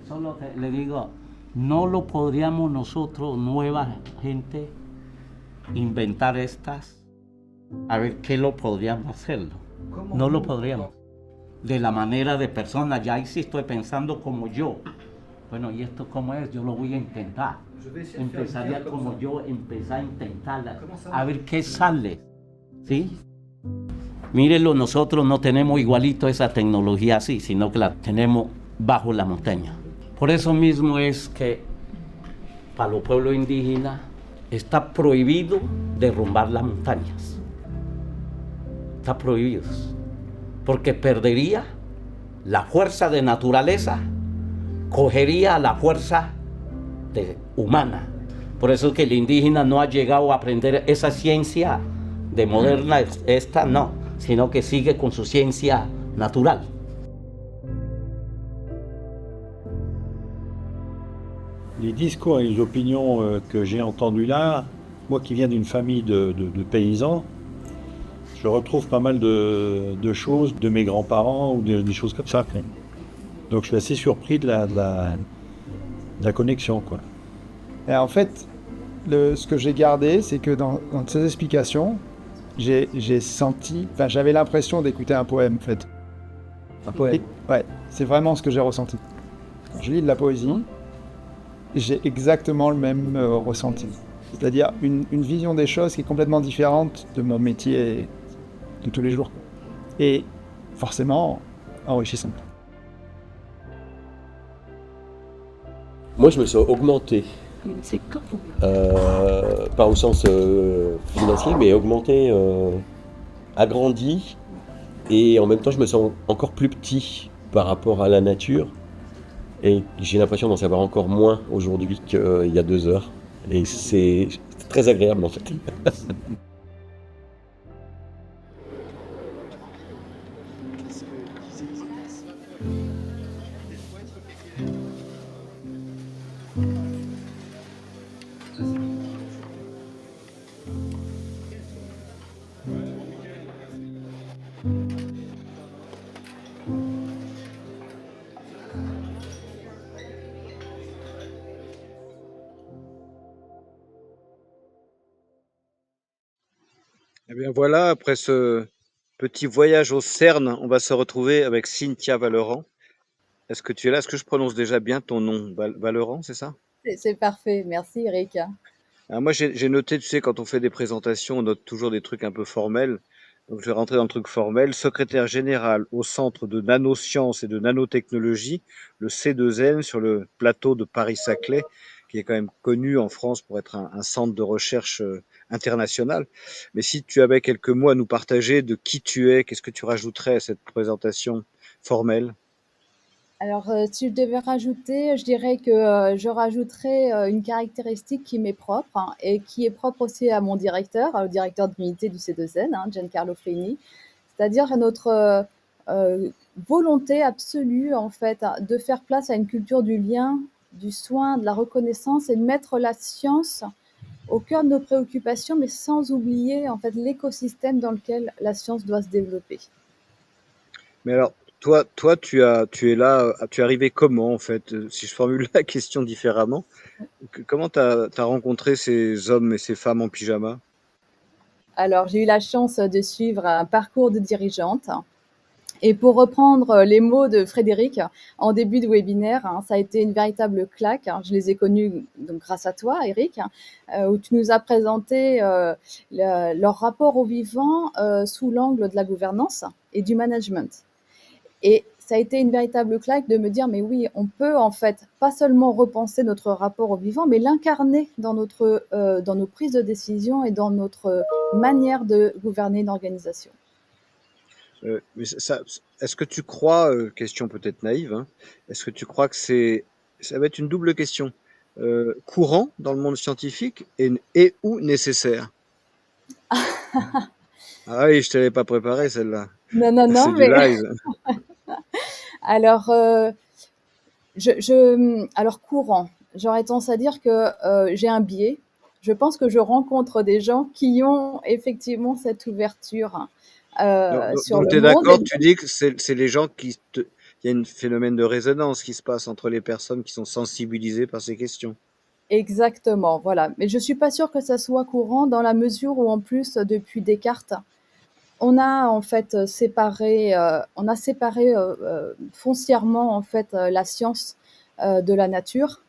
Solo le digo, no lo podríamos nosotros, nueva gente, inventar estas. A ver qué lo podríamos hacerlo. No lo podríamos. De la manera de persona, ya sí estoy pensando como yo. Bueno, ¿y esto cómo es? Yo lo voy a intentar. Empezaría como yo, empezar a intentarla, a ver qué sale. ¿Sí? Mírenlo, nosotros no tenemos igualito esa tecnología así, sino que la tenemos bajo la montaña. Por eso mismo es que para los pueblos indígenas está prohibido derrumbar las montañas. Está prohibido. Porque perdería la fuerza de naturaleza, cogería la fuerza humana. Por eso es que el indígena no ha llegado a aprender esa ciencia de moderna, esta no, sino que sigue con su ciencia natural. Les discours et les opinions que j'ai entendues là, moi qui viens d'une famille de paysans, je retrouve pas mal de choses de mes grands-parents ou des choses comme ça. Donc je suis assez surpris de la connexion, quoi. Et en fait, ce que j'ai gardé, c'est que dans ces explications, j'ai senti, enfin j'avais l'impression d'écouter un poème en fait. Un poème. Ouais, c'est vraiment ce que j'ai ressenti. Quand je lis de la poésie, j'ai exactement le même ressenti. C'est-à-dire une vision des choses qui est complètement différente de mon métier de tous les jours. Et forcément enrichissant. Moi, je me sens augmenté. C'est quand Pas au sens financier, mais augmenté, agrandi. Et en même temps, je me sens encore plus petit par rapport à la nature. Et j'ai l'impression d'en savoir encore moins aujourd'hui qu'il y a 2 heures. Et c'est très agréable en fait. Eh bien voilà, après ce petit voyage au CERN, on va se retrouver avec Cynthia Valeran. Est-ce que tu es là? Est-ce que je prononce déjà bien ton nom? Valeran, c'est ça? C'est parfait, merci Eric. Alors moi, j'ai noté, tu sais, quand on fait des présentations, on note toujours des trucs un peu formels. Donc, je vais rentrer dans le truc formel. Secrétaire général au Centre de nanosciences et de nanotechnologie, le C2N, sur le plateau de Paris-Saclay, qui est quand même connu en France pour être un centre de recherche international. Mais si tu avais quelques mots à nous partager de qui tu es, qu'est-ce que tu rajouterais à cette présentation formelle? Alors, si je devais rajouter, je dirais que je rajouterais une caractéristique qui m'est propre hein, et qui est propre aussi à mon directeur, au directeur d'unité du C2N, hein, Giancarlo Fleini, c'est-à-dire notre volonté absolue en fait de faire place à une culture du lien, du soin, de la reconnaissance et de mettre la science au cœur de nos préoccupations, mais sans oublier en fait l'écosystème dans lequel la science doit se développer. Mais alors, toi, tu es là, tu es arrivé comment en fait? Si je formule la question différemment, comment t'as rencontré ces hommes et ces femmes en pyjama? Alors, j'ai eu la chance de suivre un parcours de dirigeante. Et pour reprendre les mots de Frédéric en début de webinaire, hein, ça a été une véritable claque. Hein. Je les ai connus donc, grâce à toi, Eric, où tu nous as présenté leur rapport au vivant sous l'angle de la gouvernance et du management. Et ça a été une véritable claque de me dire, mais oui, on peut en fait pas seulement repenser notre rapport au vivant, mais l'incarner dans nos prises de décision et dans notre manière de gouverner une organisation. Mais est-ce que tu crois, question peut-être naïve, hein, est-ce que tu crois que ça va être une double question, courant dans le monde scientifique et ou nécessaire? Ah oui, je t'avais pas préparé celle-là. Non, C'est du mais live. alors, alors courant, j'aurais tendance à dire que j'ai un biais. Je pense que je rencontre des gens qui ont effectivement cette ouverture sur Donc le tu es monde. d'accord, tu dis que c'est les gens il y a un phénomène de résonance qui se passe entre les personnes qui sont sensibilisées par ces questions. Exactement, voilà. Mais je suis pas sûre que ça soit courant dans la mesure où en plus depuis Descartes, on a en fait séparé, foncièrement en fait la science de la nature.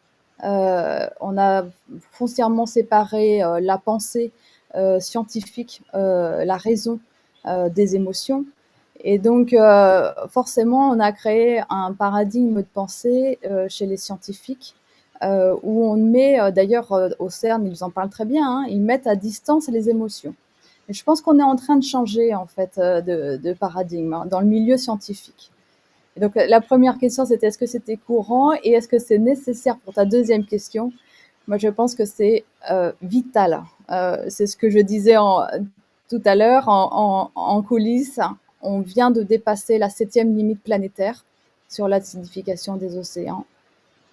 On a foncièrement séparé la pensée scientifique, la raison des émotions. Et donc, forcément, on a créé un paradigme de pensée chez les scientifiques où on met, d'ailleurs au CERN, ils en parlent très bien, hein, ils mettent à distance les émotions. Et je pense qu'on est en train de changer en fait de paradigme hein, dans le milieu scientifique. Et donc la première question c'était est-ce que c'était courant et est-ce que c'est nécessaire pour ta deuxième question? Moi je pense que c'est vital. C'est ce que je disais tout à l'heure en coulisses. On vient de dépasser la 7e limite planétaire sur l'acidification des océans.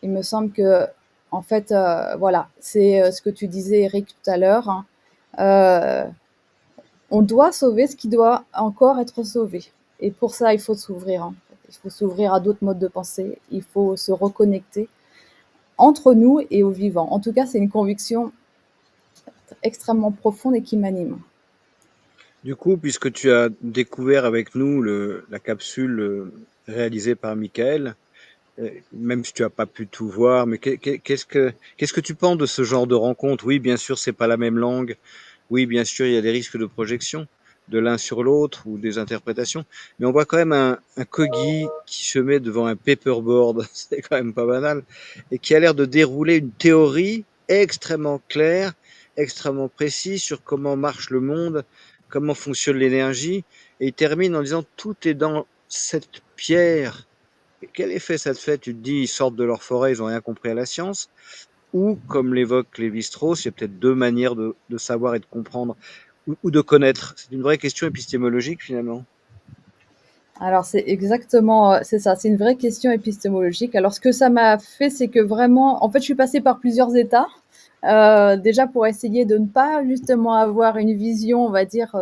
Il me semble que en fait voilà c'est ce que tu disais Eric tout à l'heure. Hein. On doit sauver ce qui doit encore être sauvé. Et pour ça, il faut s'ouvrir. Hein. Il faut s'ouvrir à d'autres modes de pensée. Il faut se reconnecter entre nous et au vivant. En tout cas, c'est une conviction extrêmement profonde et qui m'anime. Du coup, puisque tu as découvert avec nous la capsule réalisée par Michael, même si tu n'as pas pu tout voir, mais qu'est-ce que tu penses de ce genre de rencontre? Oui, bien sûr, c'est pas la même langue. Oui, bien sûr, il y a des risques de projection de l'un sur l'autre ou des interprétations, mais on voit quand même un Kogi qui se met devant un paperboard, c'est quand même pas banal, et qui a l'air de dérouler une théorie extrêmement claire, extrêmement précise sur comment marche le monde, comment fonctionne l'énergie, et il termine en disant tout est dans cette pierre. Et quel effet ça te fait? Tu te dis, ils sortent de leur forêt, ils n'ont rien compris à la science, ou, comme l'évoque Lévi-Strauss, il y a peut-être deux manières de savoir et de comprendre, ou de connaître. C'est une vraie question épistémologique, finalement. Alors, c'est ça, c'est une vraie question épistémologique. Alors, ce que ça m'a fait, c'est que vraiment, en fait, je suis passée par plusieurs états. Déjà pour essayer de ne pas justement avoir une vision, on va dire,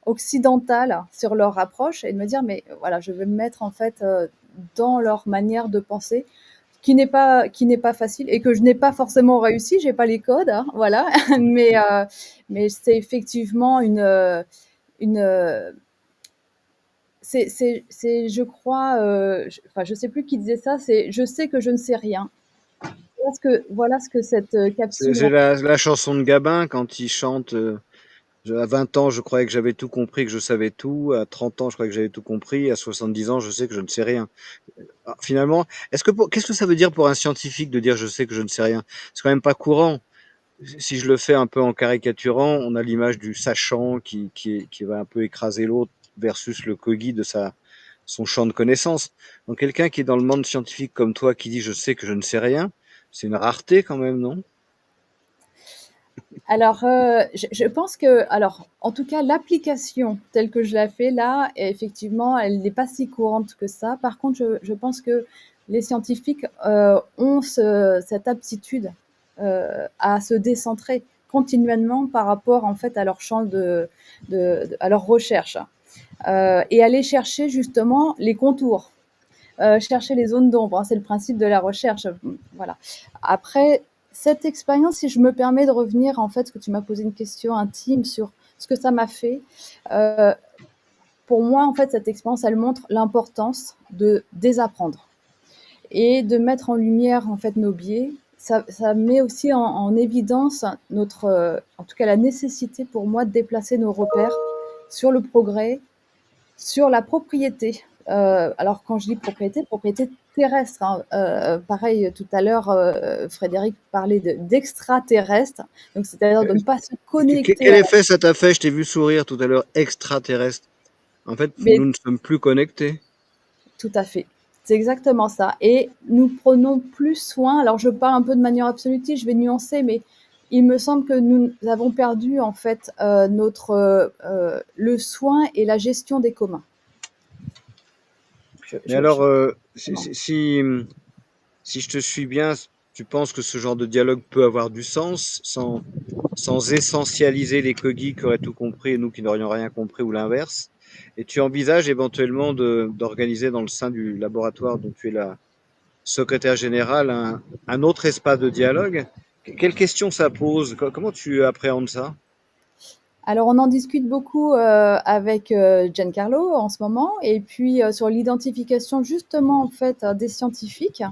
occidentale sur leur approche et de me dire, mais voilà, je vais me mettre en fait dans leur manière de penser, qui n'est pas facile et que je n'ai pas forcément réussi, j'ai pas les codes, hein, voilà, mais c'est effectivement je crois, enfin, je sais plus qui disait ça, c'est je sais que je ne sais rien. Voilà ce que cette capsule. C'est la chanson de Gabin quand il chante. À 20 ans, je croyais que j'avais tout compris, que je savais tout. À 30 ans, je croyais que j'avais tout compris. À 70 ans, je sais que je ne sais rien. Finalement, qu'est-ce que ça veut dire pour un scientifique de dire je sais que je ne sais rien? C'est quand même pas courant. Si je le fais un peu en caricaturant, on a l'image du sachant qui va un peu écraser l'autre versus le Kogi de son champ de connaissances. Donc quelqu'un qui est dans le monde scientifique comme toi, qui dit je sais que je ne sais rien, c'est une rareté quand même, non? Alors, je pense que, alors, en tout cas, l'application telle que je la fais là, effectivement, elle n'est pas si courante que ça. Par contre, je pense que les scientifiques ont cette aptitude à se décentrer continuellement par rapport en fait à leur champ à leur recherche et aller chercher justement les contours, chercher les zones d'ombre, hein, c'est le principe de la recherche. Voilà. Après, cette expérience, si je me permets de revenir, en fait, parce que tu m'as posé une question intime sur ce que ça m'a fait, pour moi, en fait, cette expérience, elle montre l'importance de désapprendre et de mettre en lumière, en fait, nos biais. Ça met aussi en évidence en tout cas, la nécessité pour moi de déplacer nos repères sur le progrès, sur la propriété. Alors, quand je dis propriété terrestre, hein. Pareil, tout à l'heure, Frédéric parlait d'extraterrestre, donc c'est-à-dire de ne pas se connecter. Quel effet ça t'a fait? Je t'ai vu sourire tout à l'heure, extraterrestre. En fait, nous ne sommes plus connectés. Tout à fait. C'est exactement ça. Et nous prenons plus soin, alors je parle un peu de manière absolutiste, je vais nuancer, mais il me semble que nous avons perdu en fait le soin et la gestion des communs. Mais alors, si je te suis bien, tu penses que ce genre de dialogue peut avoir du sens sans essentialiser les Kogi qui auraient tout compris et nous qui n'aurions rien compris ou l'inverse? Et tu envisages éventuellement d'organiser dans le sein du laboratoire dont tu es la secrétaire générale un autre espace de dialogue? Quelles questions ça pose? Comment tu appréhendes ça? Alors, on en discute beaucoup avec Giancarlo en ce moment, et puis sur l'identification justement en fait des scientifiques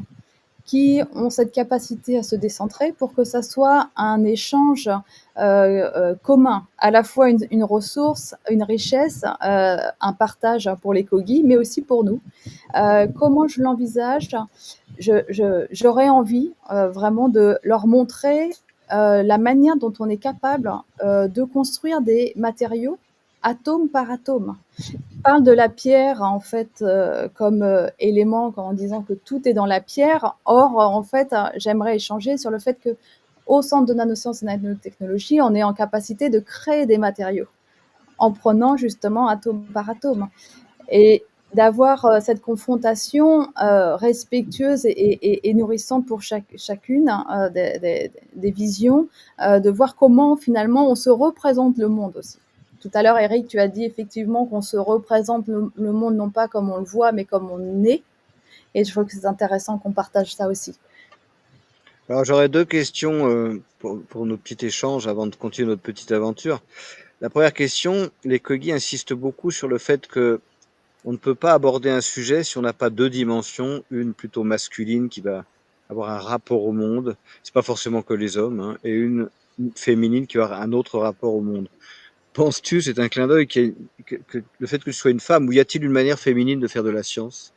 qui ont cette capacité à se décentrer pour que ça soit un échange commun, à la fois une ressource, une richesse, un partage pour les Kogi, mais aussi pour nous. Comment je l'envisage? J'aurais envie vraiment de leur montrer la manière dont on est capable de construire des matériaux atome par atome. On parle de la pierre en fait comme élément en disant que tout est dans la pierre. Or, en fait, j'aimerais échanger sur le fait que au Centre de nanosciences et nanotechnologie, on est en capacité de créer des matériaux en prenant justement atome par atome. Et d'avoir cette confrontation respectueuse et nourrissante pour chacune des visions, de voir comment finalement on se représente le monde aussi. Tout à l'heure, Eric, tu as dit effectivement qu'on se représente le monde non pas comme on le voit, mais comme on est. Et je trouve que c'est intéressant qu'on partage ça aussi. Alors j'aurais deux questions pour nos petits échanges avant de continuer notre petite aventure. La première question, les Kogi insistent beaucoup sur le fait que on ne peut pas aborder un sujet si on n'a pas deux dimensions, une plutôt masculine qui va avoir un rapport au monde, c'est pas forcément que les hommes, hein, et une féminine qui va avoir un autre rapport au monde. Penses-tu, c'est un clin d'œil, que le fait que tu sois une femme, ou y a-t-il une manière féminine de faire de la science?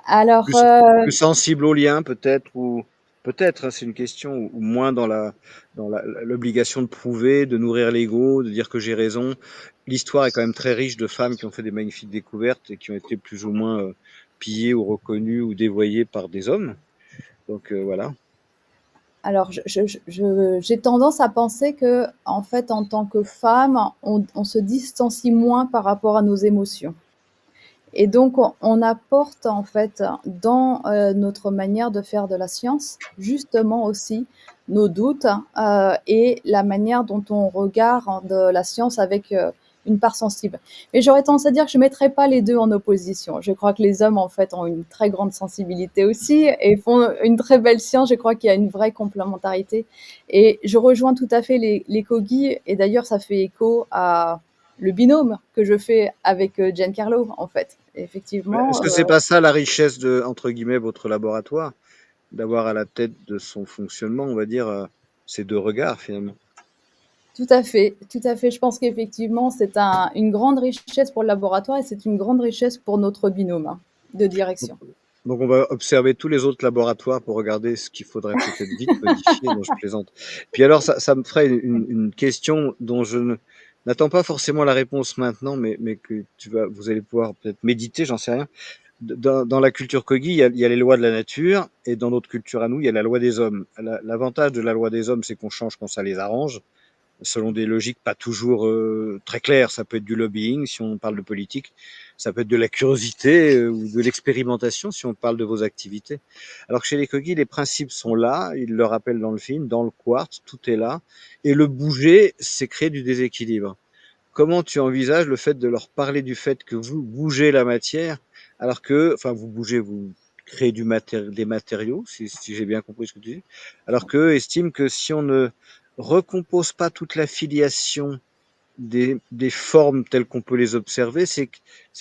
Alors, plus sensible au lien peut-être, ou peut-être, hein, c'est une question, ou moins dans l'obligation de prouver, de nourrir l'ego, de dire que j'ai raison. L'histoire est quand même très riche de femmes qui ont fait des magnifiques découvertes et qui ont été plus ou moins pillées ou reconnues ou dévoyées par des hommes. Donc voilà. Alors, j'ai tendance à penser que, en fait, en tant que femme, on se distancie moins par rapport à nos émotions. Et donc, on apporte, en fait, dans notre manière de faire de la science, justement aussi nos doutes et la manière dont on regarde la science avec une part sensible. Mais j'aurais tendance à dire que je ne mettrais pas les deux en opposition. Je crois que les hommes, en fait, ont une très grande sensibilité aussi et font une très belle science. Je crois qu'il y a une vraie complémentarité. Et je rejoins tout à fait les Kogi. Et d'ailleurs, ça fait écho à le binôme que je fais avec Giancarlo, en fait. Effectivement. Est-ce que c'est pas ça la richesse de, entre guillemets, votre laboratoire, d'avoir à la tête de son fonctionnement, on va dire, ces deux regards finalement? Tout à fait, tout à fait. Je pense qu'effectivement, c'est une grande richesse pour le laboratoire et c'est une grande richesse pour notre binôme de direction. Donc on va observer tous les autres laboratoires pour regarder ce qu'il faudrait peut-être vite modifier. Non, je plaisante. Puis alors, ça me ferait une question dont je n'attends pas forcément la réponse maintenant, mais que vous allez pouvoir peut-être méditer, j'en sais rien. Dans la culture Kogi, il y a les lois de la nature, et dans notre culture à nous, il y a la loi des hommes. L'avantage de la loi des hommes, c'est qu'on change quand ça les arrange, selon des logiques pas toujours très claires. Ça peut être du lobbying, si on parle de politique. Ça peut être de la curiosité ou de l'expérimentation, si on parle de vos activités. Alors que chez les Kogi, les principes sont là, ils le rappellent dans le film, dans le quartz, tout est là. Et le bouger, c'est créer du déséquilibre. Comment tu envisages le fait de leur parler du fait que vous bougez la matière, alors que, enfin, vous bougez, vous créez des matériaux, si j'ai bien compris ce que tu dis, alors qu'eux estiment que si on ne recompose pas toute la filiation des formes telles qu'on peut les observer, c'est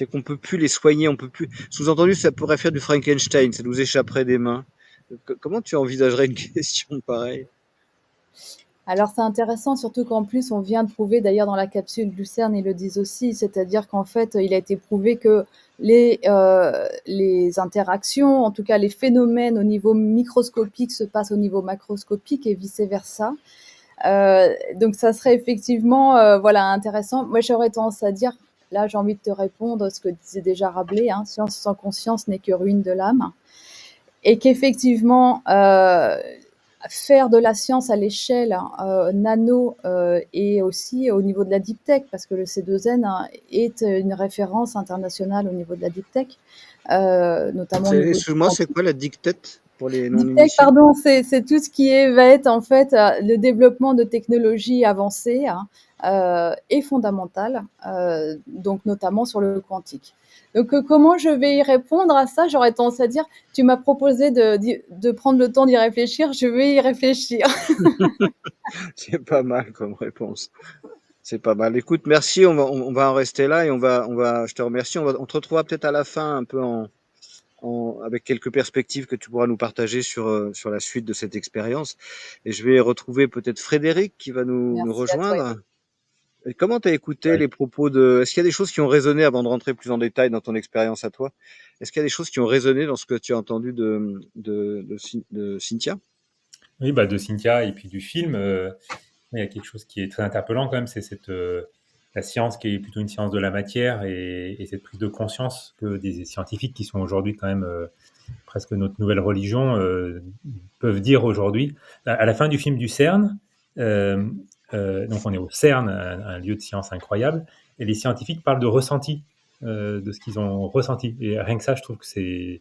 qu'on peut plus les soigner, on peut plus. Sous-entendu, ça pourrait faire du Frankenstein, ça nous échapperait des mains. Comment tu envisagerais une question pareille? Alors c'est intéressant, surtout qu'en plus on vient de prouver, d'ailleurs dans la capsule Lucerne ils le disent aussi, c'est-à-dire qu'en fait il a été prouvé que les interactions, en tout cas les phénomènes au niveau microscopique se passent au niveau macroscopique et vice-versa. Donc ça serait effectivement voilà, intéressant. Moi j'aurais tendance à dire, là j'ai envie de te répondre ce que disait déjà Rabelais, hein, science sans conscience n'est que ruine de l'âme. Et qu'effectivement, faire de la science à l'échelle nano et aussi au niveau de la deep tech, parce que le C2N est une référence internationale au niveau de la deep tech, notamment. Excuse-moi, c'est quoi la deep tech pour les non-initiés? Deep tech, pardon, c'est tout ce qui va être en fait le développement de technologies avancées et fondamentales, donc notamment sur le quantique. Donc, comment je vais y répondre à ça? J'aurais tendance à dire, tu m'as proposé de prendre le temps d'y réfléchir, je vais y réfléchir. C'est pas mal comme réponse. C'est pas mal. Écoute, merci, on va en rester là et je te remercie. On te retrouvera peut-être à la fin un peu avec quelques perspectives que tu pourras nous partager sur la suite de cette expérience. Et je vais retrouver peut-être Frédéric qui va nous rejoindre. Et comment tu as écouté les propos Est-ce qu'il y a des choses qui ont résonné avant de rentrer plus en détail dans ton expérience à toi? Est-ce qu'il y a des choses qui ont résonné dans ce que tu as entendu de Cynthia? Oui, de Cynthia et puis du film, il y a quelque chose qui est très interpellant quand même, c'est la science qui est plutôt une science de la matière et cette prise de conscience que des scientifiques qui sont aujourd'hui quand même presque notre nouvelle religion peuvent dire aujourd'hui. À la fin du film du CERN, donc on est au CERN, un lieu de science incroyable, et les scientifiques parlent de ressenti, de ce qu'ils ont ressenti. Et rien que ça, je trouve que c'est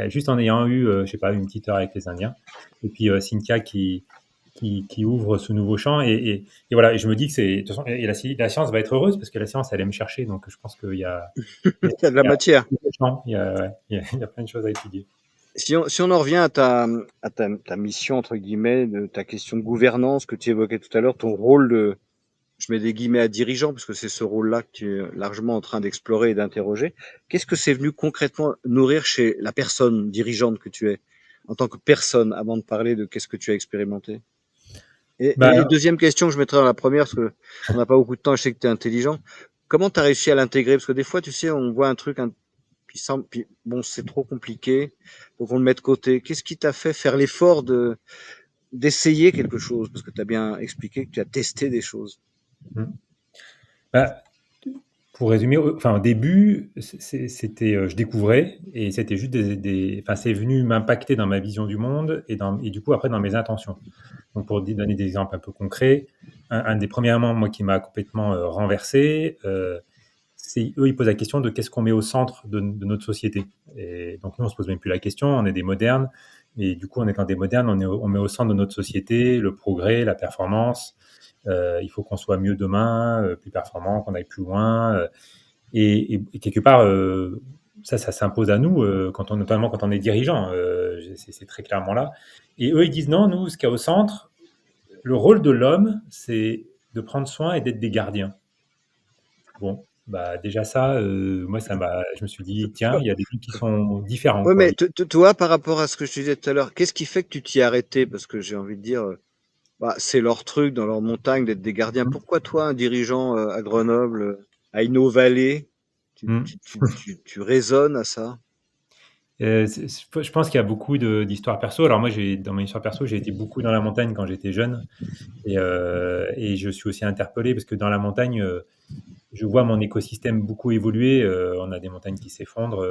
juste en ayant eu, je sais pas, une petite heure avec les Indiens, et puis Cynthia qui ouvre ce nouveau champ, et voilà. Et je me dis que de toute façon, et la science va être heureuse parce que la science, elle aime chercher. Donc je pense qu'il y a il y a de la matière. Il y a plein de choses à étudier. Si on en revient à ta mission, entre guillemets, de ta question de gouvernance que tu évoquais tout à l'heure, ton rôle je mets des guillemets à dirigeant, parce que c'est ce rôle-là que tu es largement en train d'explorer et d'interroger. Qu'est-ce que c'est venu concrètement nourrir chez la personne dirigeante que tu es, en tant que personne, avant de parler de qu'est-ce que tu as expérimenté? Et deuxième question, je mettrai dans la première, parce qu'on n'a pas beaucoup de temps, je sais que tu es intelligent. Comment tu as réussi à l'intégrer? Parce que des fois, tu sais, on voit un truc, puis bon, c'est trop compliqué, donc on le met de côté. Qu'est-ce qui t'a fait faire l'effort d'essayer quelque chose? Parce que tu as bien expliqué que tu as testé des choses. Pour résumer, au début, c'était, je découvrais, et c'était juste c'est venu m'impacter dans ma vision du monde et du coup après dans mes intentions. Donc pour donner des exemples un peu concrets, un des premiers moments moi qui m'a complètement renversé, c'est eux ils posent la question de qu'est-ce qu'on met au centre de notre société. Et donc nous on se pose même plus la question, on est des modernes, Et du coup, en étant des modernes, on met au centre de notre société le progrès, la performance. Il faut qu'on soit mieux demain, plus performant, qu'on aille plus loin. Et quelque part, ça s'impose à nous, notamment quand on est dirigeant. C'est très clairement là. Et eux, ils disent non, nous, ce qu'il y a au centre, le rôle de l'homme, c'est de prendre soin et d'être des gardiens. Bon, bah déjà ça, moi, je me suis dit, tiens, il y a des trucs qui sont différents, Ouais, quoi. mais toi, par rapport à ce que je te disais tout à l'heure, qu'est-ce qui fait que tu t'y es arrêté? Parce que j'ai envie de dire, bah, c'est leur truc dans leur montagne d'être des gardiens. Mmh. Pourquoi toi, un dirigeant à Grenoble, à Inno-Valley, Mmh. tu raisonnes à ça? Je pense qu'il y a beaucoup d'histoires perso. Alors moi, dans mon histoire perso, j'ai été beaucoup dans la montagne quand j'étais jeune. Et je suis aussi interpellé parce que dans la montagne, je vois mon écosystème beaucoup évoluer. On a des montagnes qui s'effondrent,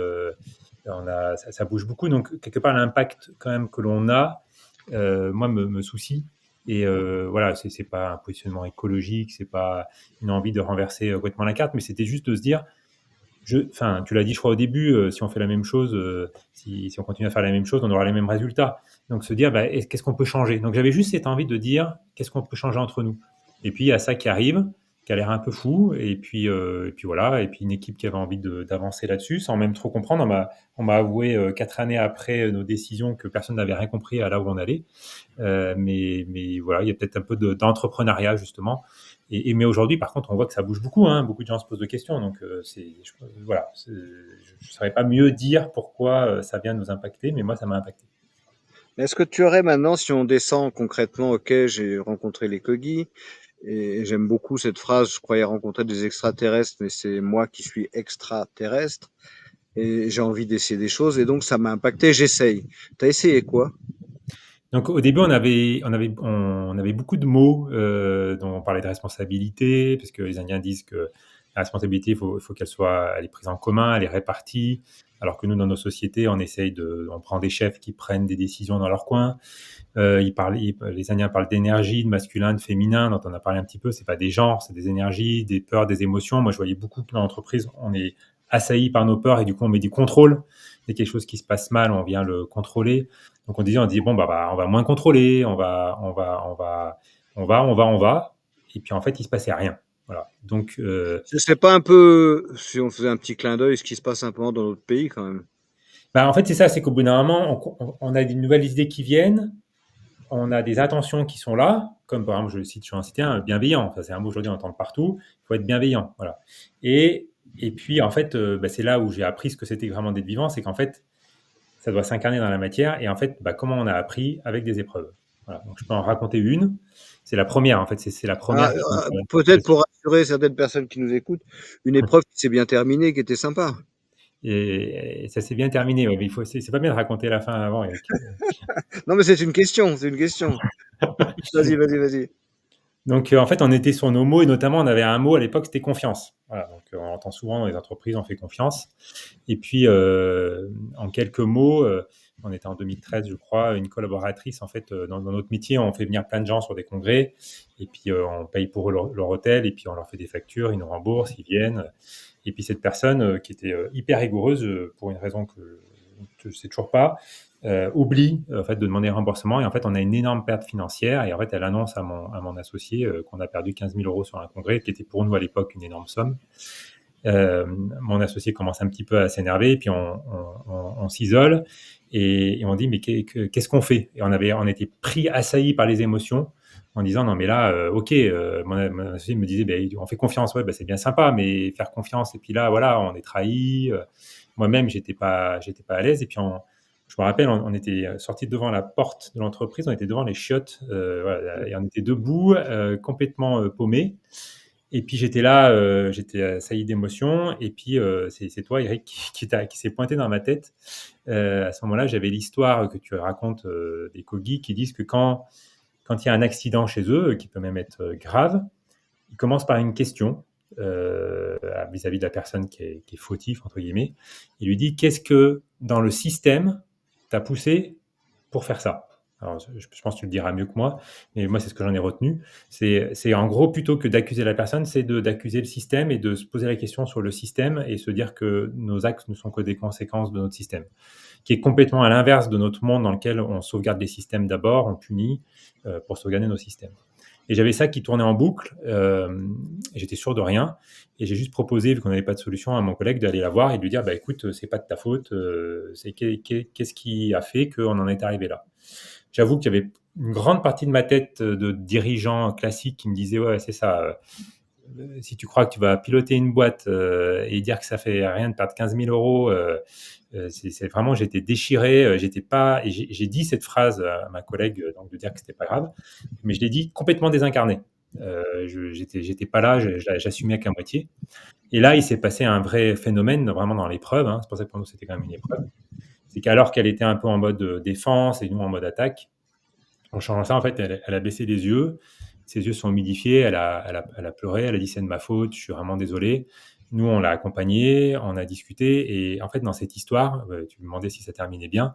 ça bouge beaucoup. Donc, quelque part, l'impact quand même que l'on a, moi, me soucie. Et voilà, c'est pas un positionnement écologique, c'est pas une envie de renverser complètement la carte, mais c'était juste de se dire, enfin, tu l'as dit, je crois, au début, si on fait la même chose, si on continue à faire la même chose, on aura les mêmes résultats. Donc, se dire, bah, qu'est-ce qu'on peut changer? Donc, j'avais juste cette envie de dire, qu'est-ce qu'on peut changer entre nous? Et puis, il y a ça qui arrive, qui a l'air un peu fou, et puis voilà, et puis une équipe qui avait envie d'avancer là-dessus, sans même trop comprendre. On m'a avoué 4 années après nos décisions que personne n'avait rien compris à là où on allait. Mais voilà, il y a peut-être un peu d'entrepreneuriat, justement. Mais aujourd'hui, par contre, on voit que ça bouge beaucoup, hein. Beaucoup de gens se posent des questions. Donc, voilà, je ne saurais pas mieux dire pourquoi ça vient nous impacter, mais moi, ça m'a impacté. Mais est-ce que tu aurais maintenant, si on descend concrètement, ok, j'ai rencontré les Kogi, et j'aime beaucoup cette phrase, je croyais rencontrer des extraterrestres, mais c'est moi qui suis extraterrestre, et j'ai envie d'essayer des choses, et donc ça m'a impacté, j'essaye. T'as essayé quoi? Donc au début, on avait beaucoup de mots, dont on parlait de responsabilité, parce que les Indiens disent que la responsabilité, il faut elle est prise en commun, elle est répartie, alors que nous, dans nos sociétés, on prend des chefs qui prennent des décisions dans leur coin. Les Indiens parlent d'énergie, de masculin, de féminin, dont on a parlé un petit peu. C'est pas des genres, c'est des énergies, des peurs, des émotions. Moi, je voyais beaucoup que dans l'entreprise, on est assailli par nos peurs et du coup, on met du contrôle. Il y a quelque chose qui se passe mal, on vient le contrôler. Donc, on dit bon, bah, on va moins contrôler, on va. Et puis, en fait, il se passait rien. Voilà. Donc, Ce serait pas un peu, si on faisait un petit clin d'œil, ce qui se passe un peu dans notre pays quand même? bah, en fait, c'est ça, c'est qu'au bout d'un moment, on a des nouvelles idées qui viennent, on a des intentions qui sont là, comme par exemple, je vais en citer un, bienveillant. Ça, c'est un mot aujourd'hui, on entend de partout. Il faut être bienveillant. Voilà. Et puis, en fait, bah, c'est là où j'ai appris ce que c'était vraiment d'être vivant, c'est qu'en fait, ça doit s'incarner dans la matière. Et en fait, bah, comment on a appris avec des épreuves. Voilà. Donc, je peux en raconter une. C'est la première, en fait. C'est la première. Peut-être pour rassurer certaines personnes qui nous écoutent, une épreuve qui s'est bien terminée, qui était sympa. Et ça s'est bien terminé. Ouais, mais c'est pas bien de raconter la fin avant, Eric. Non, mais c'est une question. Vas-y. Donc, en fait, on était sur nos mots et notamment, on avait un mot à l'époque, c'était confiance. Voilà, donc, on entend souvent dans les entreprises, on fait confiance. Et puis, en quelques mots, on était en 2013, je crois, une collaboratrice, en fait, dans notre métier, on fait venir plein de gens sur des congrès et puis on paye pour eux leur hôtel et puis on leur fait des factures, ils nous remboursent, ils viennent. Et puis, cette personne qui était hyper rigoureuse pour une raison que je ne sais toujours pas, oublie en fait, de demander un remboursement et en fait on a une énorme perte financière et en fait elle annonce à mon associé qu'on a perdu 15 000 € sur un congrès qui était pour nous à l'époque une énorme somme. Mon associé commence un petit peu à s'énerver et puis on s'isole et on dit mais qu'est-ce qu'on fait? Et on était pris, assaillis par les émotions en disant non mais là ok, mon associé me disait on fait confiance, ouais, c'est bien sympa mais faire confiance et puis là voilà on est trahi. Moi-même j'étais pas à l'aise et puis je me rappelle, on était sortis devant la porte de l'entreprise, on était devant les chiottes, voilà, et on était debout, complètement paumés. Et puis j'étais là, j'étais assailli d'émotions. Et puis c'est toi, Eric, qui s'est pointé dans ma tête. À ce moment-là, j'avais l'histoire que tu racontes des Kogi qui disent que quand il y a un accident chez eux, qui peut même être grave, ils commencent par une question vis-à-vis de la personne qui est fautif, entre guillemets. Il lui dit qu'est-ce que dans le système t'a poussé pour faire ça? Alors, je pense que tu le diras mieux que moi, mais moi, c'est ce que j'en ai retenu. C'est en gros, plutôt que d'accuser la personne, c'est d'accuser le système et de se poser la question sur le système et se dire que nos actes ne sont que des conséquences de notre système, qui est complètement à l'inverse de notre monde dans lequel on sauvegarde les systèmes d'abord, on punit pour sauvegarder nos systèmes. Et j'avais ça qui tournait en boucle, et j'étais sûr de rien. Et j'ai juste proposé, vu qu'on n'avait pas de solution, à mon collègue d'aller la voir et de lui dire, bah écoute, c'est pas de ta faute, qu'est-ce qui a fait qu'on en est arrivé là? J'avoue qu'il y avait une grande partie de ma tête de dirigeant classique qui me disait, ouais, c'est ça, si tu crois que tu vas piloter une boîte et dire que ça fait rien de perdre 15 000 euros, c'est vraiment, j'étais déchiré, j'étais pas, et j'ai dit cette phrase à ma collègue, donc de dire que c'était pas grave, mais je l'ai dit complètement désincarné. J'étais pas là, j'assumais qu'à moitié. Et là, il s'est passé un vrai phénomène, vraiment dans l'épreuve, hein, c'est pour ça que pour nous, c'était quand même une épreuve. C'est qu'alors qu'elle était un peu en mode défense et nous en mode attaque, en changeant ça, en fait, elle a baissé les yeux, ses yeux sont humidifiés, elle a pleuré, elle a dit c'est de ma faute, je suis vraiment désolé. Nous, on l'a accompagnée, on a discuté, et en fait, dans cette histoire, tu me demandais si ça terminait bien.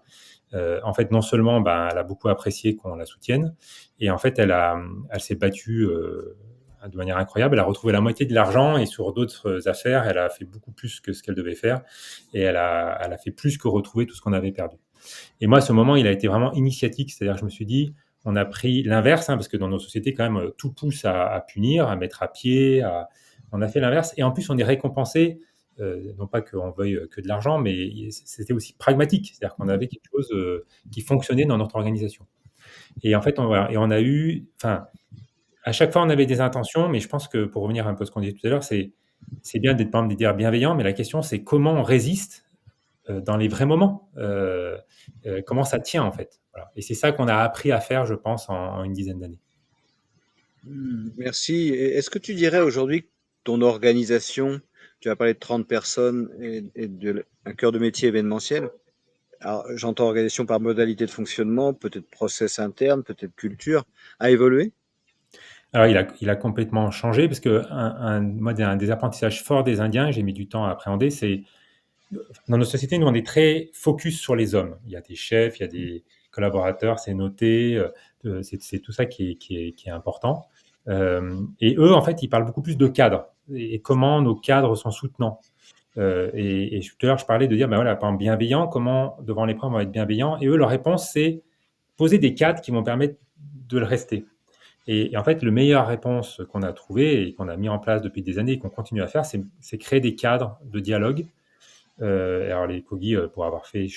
En fait, non seulement elle a beaucoup apprécié qu'on la soutienne, et en fait, elle s'est battue de manière incroyable. Elle a retrouvé la moitié de l'argent, et sur d'autres affaires, elle a fait beaucoup plus que ce qu'elle devait faire, et elle a fait plus que retrouver tout ce qu'on avait perdu. Et moi, ce moment, il a été vraiment initiatique, c'est-à-dire que je me suis dit, on a pris l'inverse, hein, parce que dans nos sociétés, quand même, tout pousse à punir, à mettre à pied, on a fait l'inverse, et en plus, on est récompensé, non pas qu'on veuille que de l'argent, mais c'était aussi pragmatique, c'est-à-dire qu'on avait quelque chose qui fonctionnait dans notre organisation. Et en fait, on a eu, enfin, à chaque fois, on avait des intentions, mais je pense que pour revenir un peu à ce qu'on disait tout à l'heure, c'est bien d'être, par exemple, dire bienveillant, mais la question, c'est comment on résiste dans les vrais moments, comment ça tient en fait. Voilà. Et c'est ça qu'on a appris à faire, je pense, en une dizaine d'années. Merci. Et est-ce que tu dirais aujourd'hui que ton organisation, tu as parlé de 30 personnes et un cœur de métier événementiel. Alors, j'entends organisation par modalité de fonctionnement, peut-être process interne, peut-être culture, a évolué? Alors, il a complètement changé parce que moi, un des apprentissages forts des Indiens, j'ai mis du temps à appréhender, c'est dans nos sociétés, nous, on est très focus sur les hommes. Il y a des chefs, il y a des collaborateurs, c'est noté, c'est tout ça qui est important. Et eux, en fait, ils parlent beaucoup plus de cadres et comment nos cadres sont soutenants. Et tout à l'heure, je parlais de dire, ben voilà, par exemple, bienveillant, comment devant l'épreuve on va être bienveillant. Et eux, leur réponse, c'est poser des cadres qui vont permettre de le rester. Et en fait, la meilleure réponse qu'on a trouvée et qu'on a mis en place depuis des années et qu'on continue à faire, c'est créer des cadres de dialogue. Alors les Kogi, pour avoir fait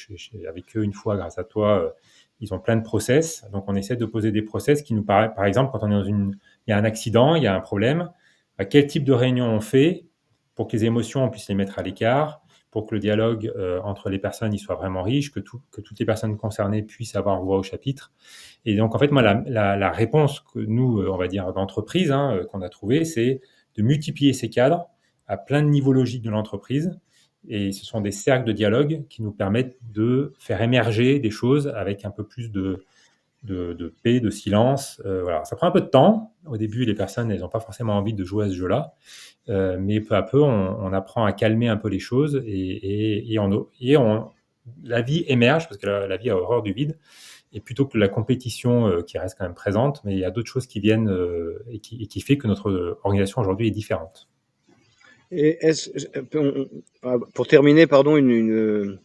avec eux une fois grâce à toi, ils ont plein de process. Donc on essaie de poser des process qui nous paraissent, par exemple, quand on est il y a un accident, il y a un problème, quel type de réunion on fait pour que les émotions, on puisse les mettre à l'écart, pour que le dialogue entre les personnes il soit vraiment riche, que toutes les personnes concernées puissent avoir voix au chapitre. Et donc en fait, moi, la réponse que nous, on va dire d'entreprise, hein, qu'on a trouvée, c'est de multiplier ces cadres à plein de niveaux logiques de l'entreprise. Et ce sont des cercles de dialogue qui nous permettent de faire émerger des choses avec un peu plus de paix, de silence. Voilà. Ça prend un peu de temps. Au début, les personnes, elles n'ont pas forcément envie de jouer à ce jeu-là. Mais peu à peu, on apprend à calmer un peu les choses et la vie émerge, parce que la vie a horreur du vide. Et plutôt que la compétition qui reste quand même présente, mais il y a d'autres choses qui viennent et qui fait que notre organisation aujourd'hui est différente. Et pour terminer, pardon, une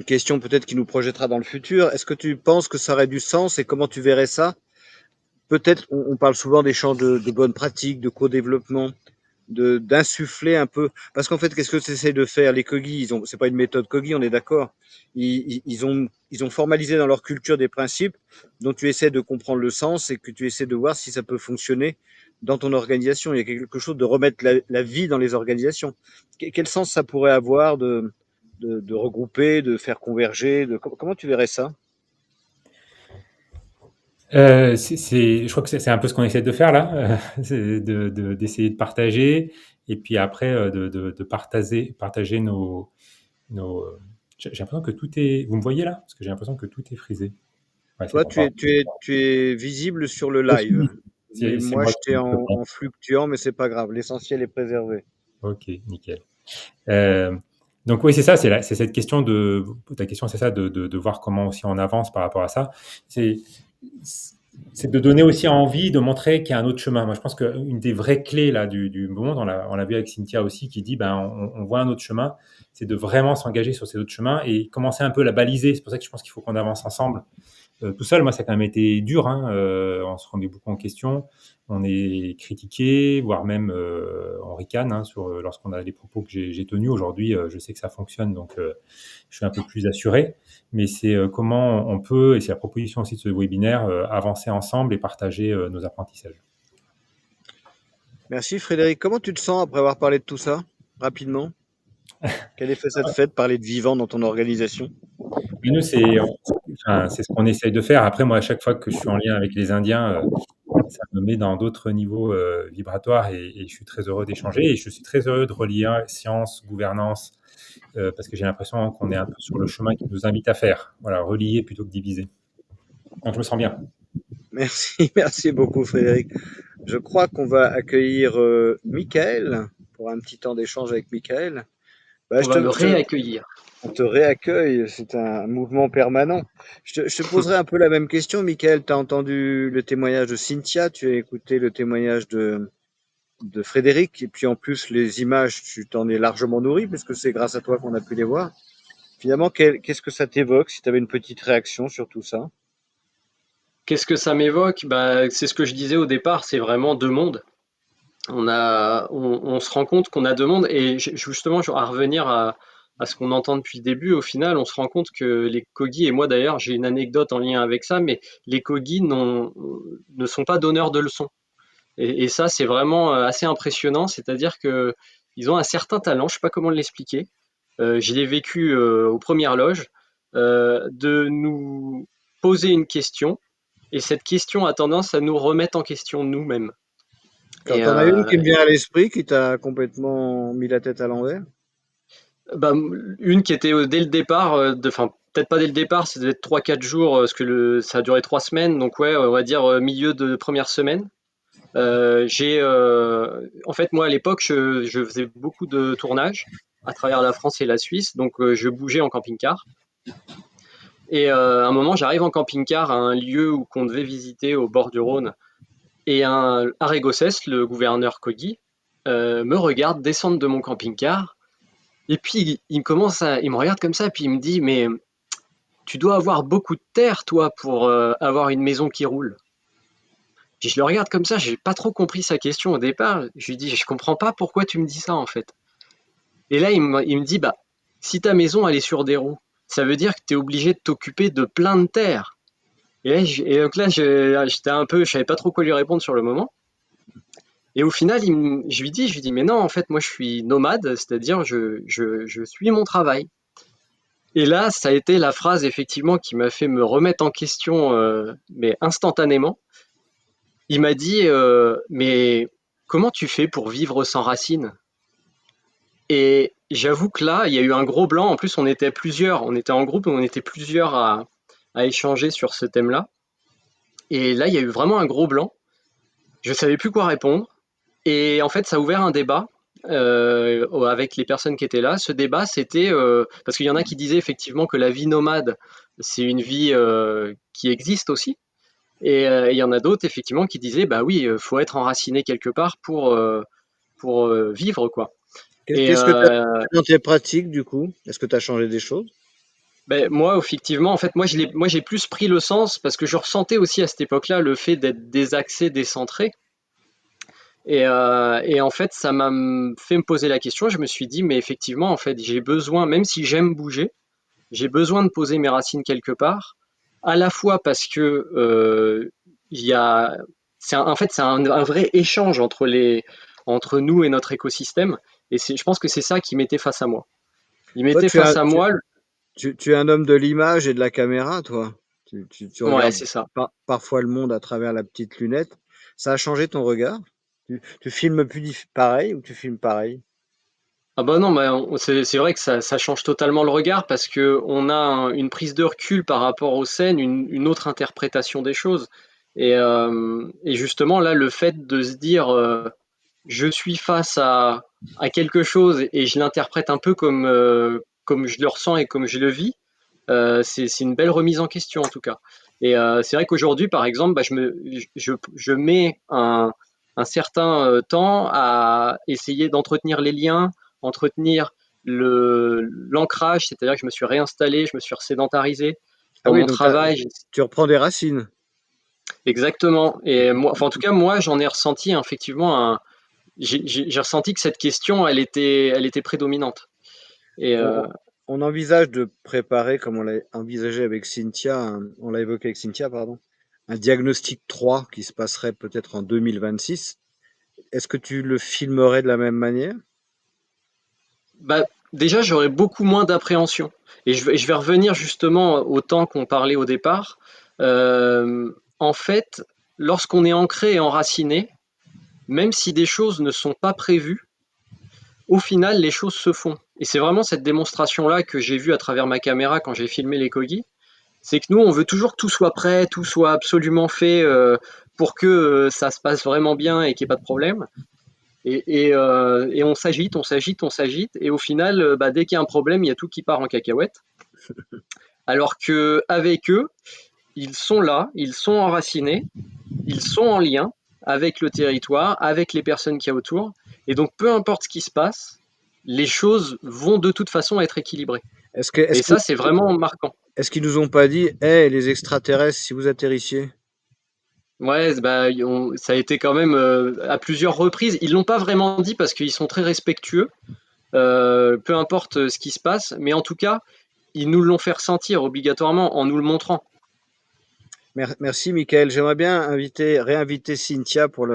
question peut-être qui nous projettera dans le futur. Est-ce que tu penses que ça aurait du sens et comment tu verrais ça? Peut-être, on parle souvent d'échanges de bonnes pratiques, de co-développement, d'insuffler un peu. Parce qu'en fait, qu'est-ce que tu essaies de faire? Les Kogi, c'est pas une méthode Kogi, on est d'accord. Ils ont formalisé dans leur culture des principes dont tu essaies de comprendre le sens et que tu essaies de voir si ça peut fonctionner dans ton organisation. Il y a quelque chose de remettre la vie dans les organisations. Quel sens ça pourrait avoir de regrouper, de faire converger, comment tu verrais ça? Je crois que c'est un peu ce qu'on essaie de faire là, c'est d'essayer de partager et puis après de partager nos. J'ai l'impression que tout est. Vous me voyez là? Parce que j'ai l'impression que tout est frisé. Ouais, Toi, tu es visible sur le live. Mais moi, j'étais en fluctuant, mais c'est pas grave. L'essentiel est préservé. Ok, nickel. Donc oui, c'est ça, c'est cette question de ta question, c'est ça, de voir comment aussi on avance par rapport à ça. C'est c'est de donner aussi envie, de montrer qu'il y a un autre chemin. Moi, je pense qu'une des vraies clés là du monde, on l'a vu avec Cynthia aussi, qui dit, ben, on voit un autre chemin, c'est de vraiment s'engager sur ces autres chemins et commencer un peu à la baliser. C'est pour ça que je pense qu'il faut qu'on avance ensemble. Tout seul, moi, ça a quand même été dur, hein. On se remet beaucoup en question, on est critiqué, voire même on ricane, hein, lorsqu'on a les propos que j'ai tenus. Aujourd'hui, je sais que ça fonctionne, donc je suis un peu plus assuré. Mais c'est comment on peut, et c'est la proposition aussi de ce webinaire, avancer ensemble et partager nos apprentissages. Merci Frédéric. Comment tu te sens après avoir parlé de tout ça, rapidement? Quel effet ça te fait de parler de vivant dans ton organisation? Mais nous, c'est ce qu'on essaye de faire. Après, moi, à chaque fois que je suis en lien avec les Indiens, ça me met dans d'autres niveaux vibratoires et je suis très heureux d'échanger. Et je suis très heureux de relier science, gouvernance, parce que j'ai l'impression qu'on est un peu sur le chemin qui nous invite à faire. Voilà, relier plutôt que diviser. Donc, je me sens bien. Merci, merci beaucoup Frédéric. Je crois qu'on va accueillir Michael pour un petit temps d'échange avec Michael. On va le réaccueillir. On te réaccueille, c'est un mouvement permanent. Je te poserai un peu la même question, Michael. Tu as entendu le témoignage de Cynthia, tu as écouté le témoignage de Frédéric, et puis en plus les images, tu t'en es largement nourri, puisque c'est grâce à toi qu'on a pu les voir. Finalement, qu'est-ce que ça t'évoque, si tu avais une petite réaction sur tout ça? Qu'est-ce que ça m'évoque? Bah, c'est ce que je disais au départ, c'est vraiment deux mondes. On se rend compte qu'on a deux mondes, et justement, à revenir à ce qu'on entend depuis le début, au final, on se rend compte que les Kogi, et moi d'ailleurs, j'ai une anecdote en lien avec ça, mais les Kogi ne sont pas donneurs de leçons. Et ça, c'est vraiment assez impressionnant, c'est-à-dire que ils ont un certain talent, je sais pas comment l'expliquer. Je l'ai vécu aux premières loges, de nous poser une question, et cette question a tendance à nous remettre en question nous-mêmes. T'en as une qui me vient à l'esprit, qui t'a complètement mis la tête à l'envers? Bah, une qui était dès le départ, enfin peut-être pas dès le départ, ça devait être 3-4 jours, parce que ça a duré 3 semaines, donc ouais, on va dire milieu de première semaine. En fait, moi à l'époque, je faisais beaucoup de tournages à travers la France et la Suisse, donc je bougeais en camping-car. Et à un moment, j'arrive en camping-car à un lieu qu'on devait visiter au bord du Rhône, et Arégossès, le gouverneur Kogi, me regarde descendre de mon camping-car, et puis il me regarde comme ça, puis il me dit, mais tu dois avoir beaucoup de terre, toi, pour avoir une maison qui roule. Puis je le regarde comme ça, j'ai pas trop compris sa question au départ. Je lui dis, je comprends pas pourquoi tu me dis ça en fait. Et là, il me dit, bah, si ta maison elle est sur des roues, ça veut dire que tu es obligé de t'occuper de plein de terre. Et donc là, j'étais un peu, je savais pas trop quoi lui répondre sur le moment. Et au final, je lui dis, mais non, en fait, moi je suis nomade, c'est-à-dire je suis mon travail. Et là, ça a été la phrase effectivement qui m'a fait me remettre en question, mais instantanément. Il m'a dit, mais comment tu fais pour vivre sans racines? Et j'avoue que là, il y a eu un gros blanc. En plus, on était plusieurs, on était en groupe, on était plusieurs à échanger sur ce thème-là. Et là, il y a eu vraiment un gros blanc. Je savais plus quoi répondre. Et en fait, ça a ouvert un débat avec les personnes qui étaient là. Ce débat, c'était parce qu'il y en a qui disaient effectivement que la vie nomade, c'est une vie qui existe aussi. Et il y en a d'autres effectivement qui disaient, bah oui, faut être enraciné quelque part pour vivre, quoi. Qu'est-ce que tu as fait dans tes pratiques, du coup? Est-ce que tu as changé des choses? Ben, moi, effectivement, en fait, moi, j'ai plus pris le sens parce que je ressentais aussi à cette époque-là le fait d'être désaxé, décentré. Et en fait, ça m'a fait me poser la question. Je me suis dit, mais effectivement, en fait, j'ai besoin, même si j'aime bouger, j'ai besoin de poser mes racines quelque part, à la fois parce que il y a, en fait, c'est un vrai échange entre nous et notre écosystème. Et je pense que c'est ça qui m'était face à moi. Il Toi, mettait face à moi. tu es un homme de l'image et de la caméra, toi. Tu Ouais, regardes c'est ça. parfois le monde à travers la petite lunette. Ça a changé ton regard? Tu filmes plus pareil ou tu filmes pareil? Ah bah non, c'est vrai que ça change totalement le regard parce que on a une prise de recul par rapport aux scènes, une autre interprétation des choses. Et justement là, le fait de se dire, je suis face à quelque chose et je l'interprète un peu comme je le ressens et comme je le vis, c'est une belle remise en question en tout cas. Et c'est vrai qu'aujourd'hui, par exemple, je mets un certain temps à essayer d'entretenir les liens, entretenir l'ancrage, c'est-à-dire que je me suis réinstallé, je me suis resédentarisé Ah dans oui, mon donc travail. tu reprends des racines. Exactement. Et moi, enfin, en tout cas, moi, j'en ai ressenti effectivement j'ai ressenti que cette question, elle était prédominante. Et On envisage de préparer, comme on l'a envisagé avec Cynthia, on l'a évoqué avec Cynthia, pardon, un diagnostic 3 qui se passerait peut-être en 2026. Est-ce que tu le filmerais de la même manière? bah, déjà, j'aurais beaucoup moins d'appréhension. Et je vais revenir justement au temps qu'on parlait au départ. En fait, lorsqu'on est ancré et enraciné, même si des choses ne sont pas prévues, au final, les choses se font. Et c'est vraiment cette démonstration-là que j'ai vue à travers ma caméra quand j'ai filmé les Kogi. C'est que nous, on veut toujours que tout soit prêt, tout soit absolument fait pour que ça se passe vraiment bien et qu'il n'y ait pas de problème. Et on s'agite, on s'agite, on s'agite, et au final, dès qu'il y a un problème, il y a tout qui part en cacahuète. Alors que avec eux, ils sont là, ils sont enracinés, ils sont en lien avec le territoire, avec les personnes qu'il y a autour, et donc peu importe ce qui se passe, les choses vont de toute façon être équilibrées. Et ça, c'est vraiment marquant. Est-ce qu'ils nous ont pas dit, hey, les extraterrestres, si vous atterrissiez? Ouais, ça a été quand même à plusieurs reprises. Ils l'ont pas vraiment dit parce qu'ils sont très respectueux, peu importe ce qui se passe, mais en tout cas, ils nous l'ont fait ressentir obligatoirement en nous le montrant. Merci, Michael. J'aimerais bien réinviter Cynthia pour